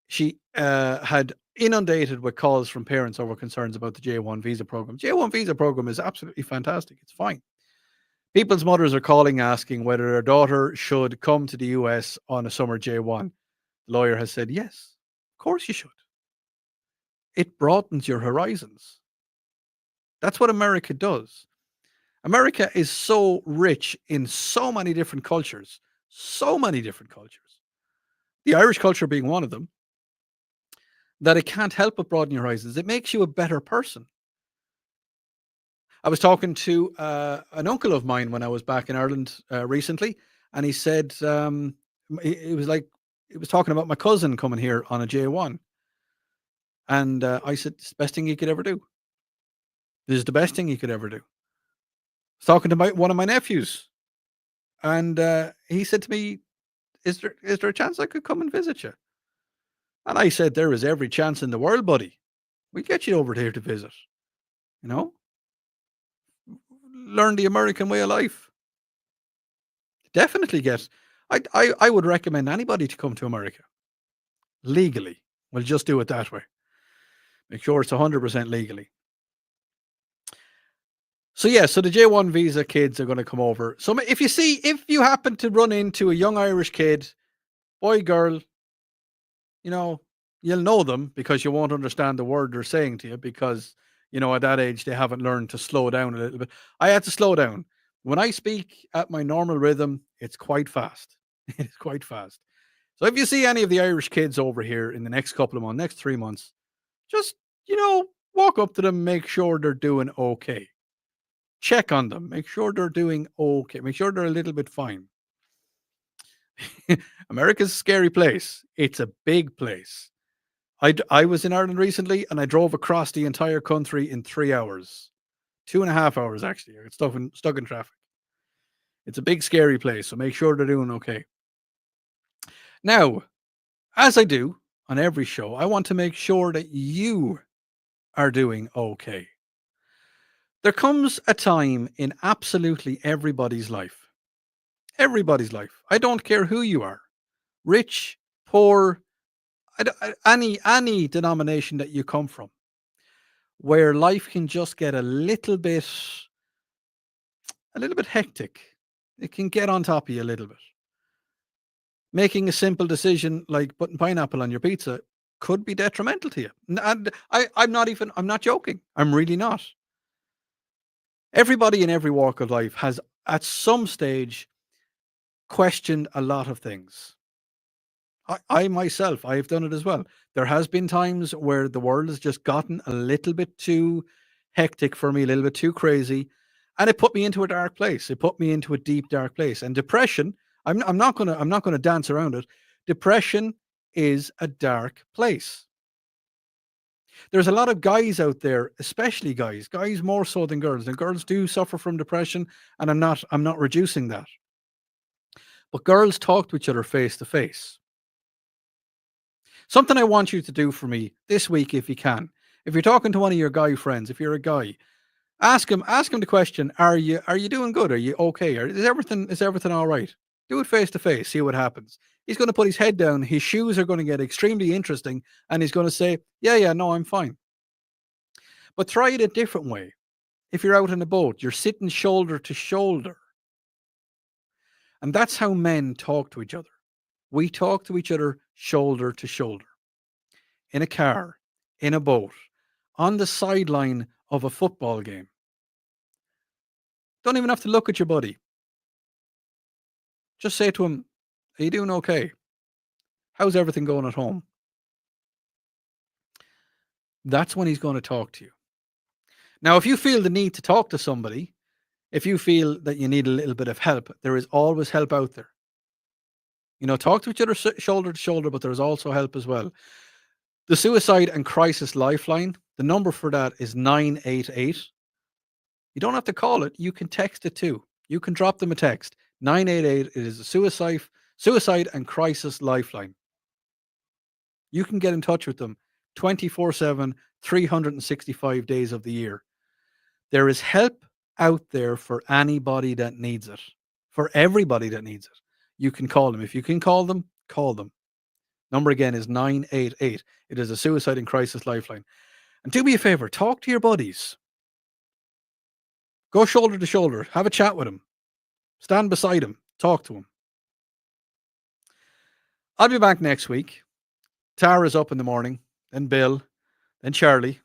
she had inundated with calls from parents over concerns about the J1 visa program. J1 visa program is absolutely fantastic. It's fine. People's mothers are calling, asking whether their daughter should come to the US on a summer J1. The lawyer has said, yes, of course you should. It broadens your horizons. That's what America does. America is so rich in so many different cultures, the Irish culture being one of them, that it can't help but broaden your horizons. It makes you a better person. I was talking to an uncle of mine when I was back in Ireland recently, and he said, it was talking about my cousin coming here on a J1. And I said, it's the best thing he could ever do. This is the best thing he could ever do. I was talking to one of my nephews, and he said to me, is there a chance I could come and visit you? And I said, there is every chance in the world, buddy. We'll get you over here to visit. Learn the American way of life. Definitely get. I would recommend anybody to come to America legally. We'll just do it that way. Make sure it's 100% legally. So the J1 visa kids are going to come over. So if you happen to run into a young Irish kid, boy, girl, you'll know them, because you won't understand the word they're saying to you, because, at that age, they haven't learned to slow down a little bit. I had to slow down. When I speak at my normal rhythm, it's quite fast. It's quite fast. So if you see any of the Irish kids over here in the next couple of months, next 3 months, just, walk up to them, make sure they're doing okay. Check on them, make sure they're doing okay, make sure they're a little bit fine. America's a scary place. It's a big place. I was in Ireland recently, and I drove across the entire country in 3 hours. 2.5 hours, actually. I got stuck in traffic. It's a big, scary place, so make sure they're doing okay. Now, as I do on every show, I want to make sure that you are doing okay. There comes a time in absolutely everybody's life. Everybody's life. I don't care who you are. Rich, poor, any denomination that you come from, where life can just get a little bit hectic. It can get on top of you a little bit. Making a simple decision like putting pineapple on your pizza could be detrimental to you. And I'm not joking. I'm really not. Everybody in every walk of life has, at some stage, questioned a lot of things. I myself, I have done it as well. There has been times where the world has just gotten a little bit too hectic for me, a little bit too crazy, and it put me into a dark place. It put me into a deep, dark place. And depression, I'm not gonna dance around it. Depression is a dark place. There's a lot of guys out there, especially guys more so than girls. And girls do suffer from depression, and I'm not reducing that. But girls talk to each other face to face. Something I want you to do for me this week, if you can. If you're talking to one of your guy friends, if you're a guy, ask him the question, are you doing good? Are you okay? Is everything all right? Do it face to face, see what happens. He's going to put his head down, his shoes are going to get extremely interesting, and he's going to say, yeah, no, I'm fine. But try it a different way. If you're out in a boat, you're sitting shoulder to shoulder. And that's how men talk to each other. We talk to each other shoulder to shoulder. In a car, in a boat, on the sideline of a football game. Don't even have to look at your buddy. Just say to him, are you doing okay? How's everything going at home? That's when he's going to talk to you. Now, if you feel the need to talk to somebody, if you feel that you need a little bit of help, there is always help out there. Talk to each other shoulder to shoulder, but there's also help as well. The Suicide and Crisis Lifeline, the number for that is 988. You don't have to call it. You can text it too. You can drop them a text. 988. It is a suicide and crisis lifeline. You can get in touch with them 24/7, 365 days of the year. There is help out there for anybody that needs it, for everybody that needs it. You can call them. If you can call them, call them. Number again is 988. It is a suicide and crisis lifeline. And do me a favor, talk to your buddies. Go shoulder to shoulder. Have a chat with them. Stand beside them. Talk to them. I'll be back next week. Tara's up in the morning. Then Bill. Then Charlie.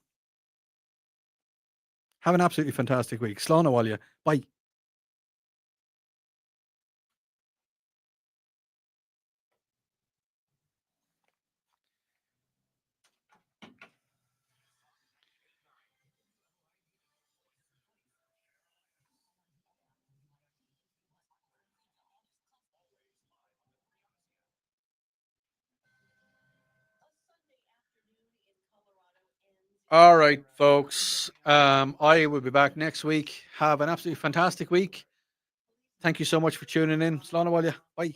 Have an absolutely fantastic week. Slán Awalia. Bye. All right, folks. I will be back next week. Have an absolutely fantastic week. Thank you so much for tuning in. Slán Awalia. Bye.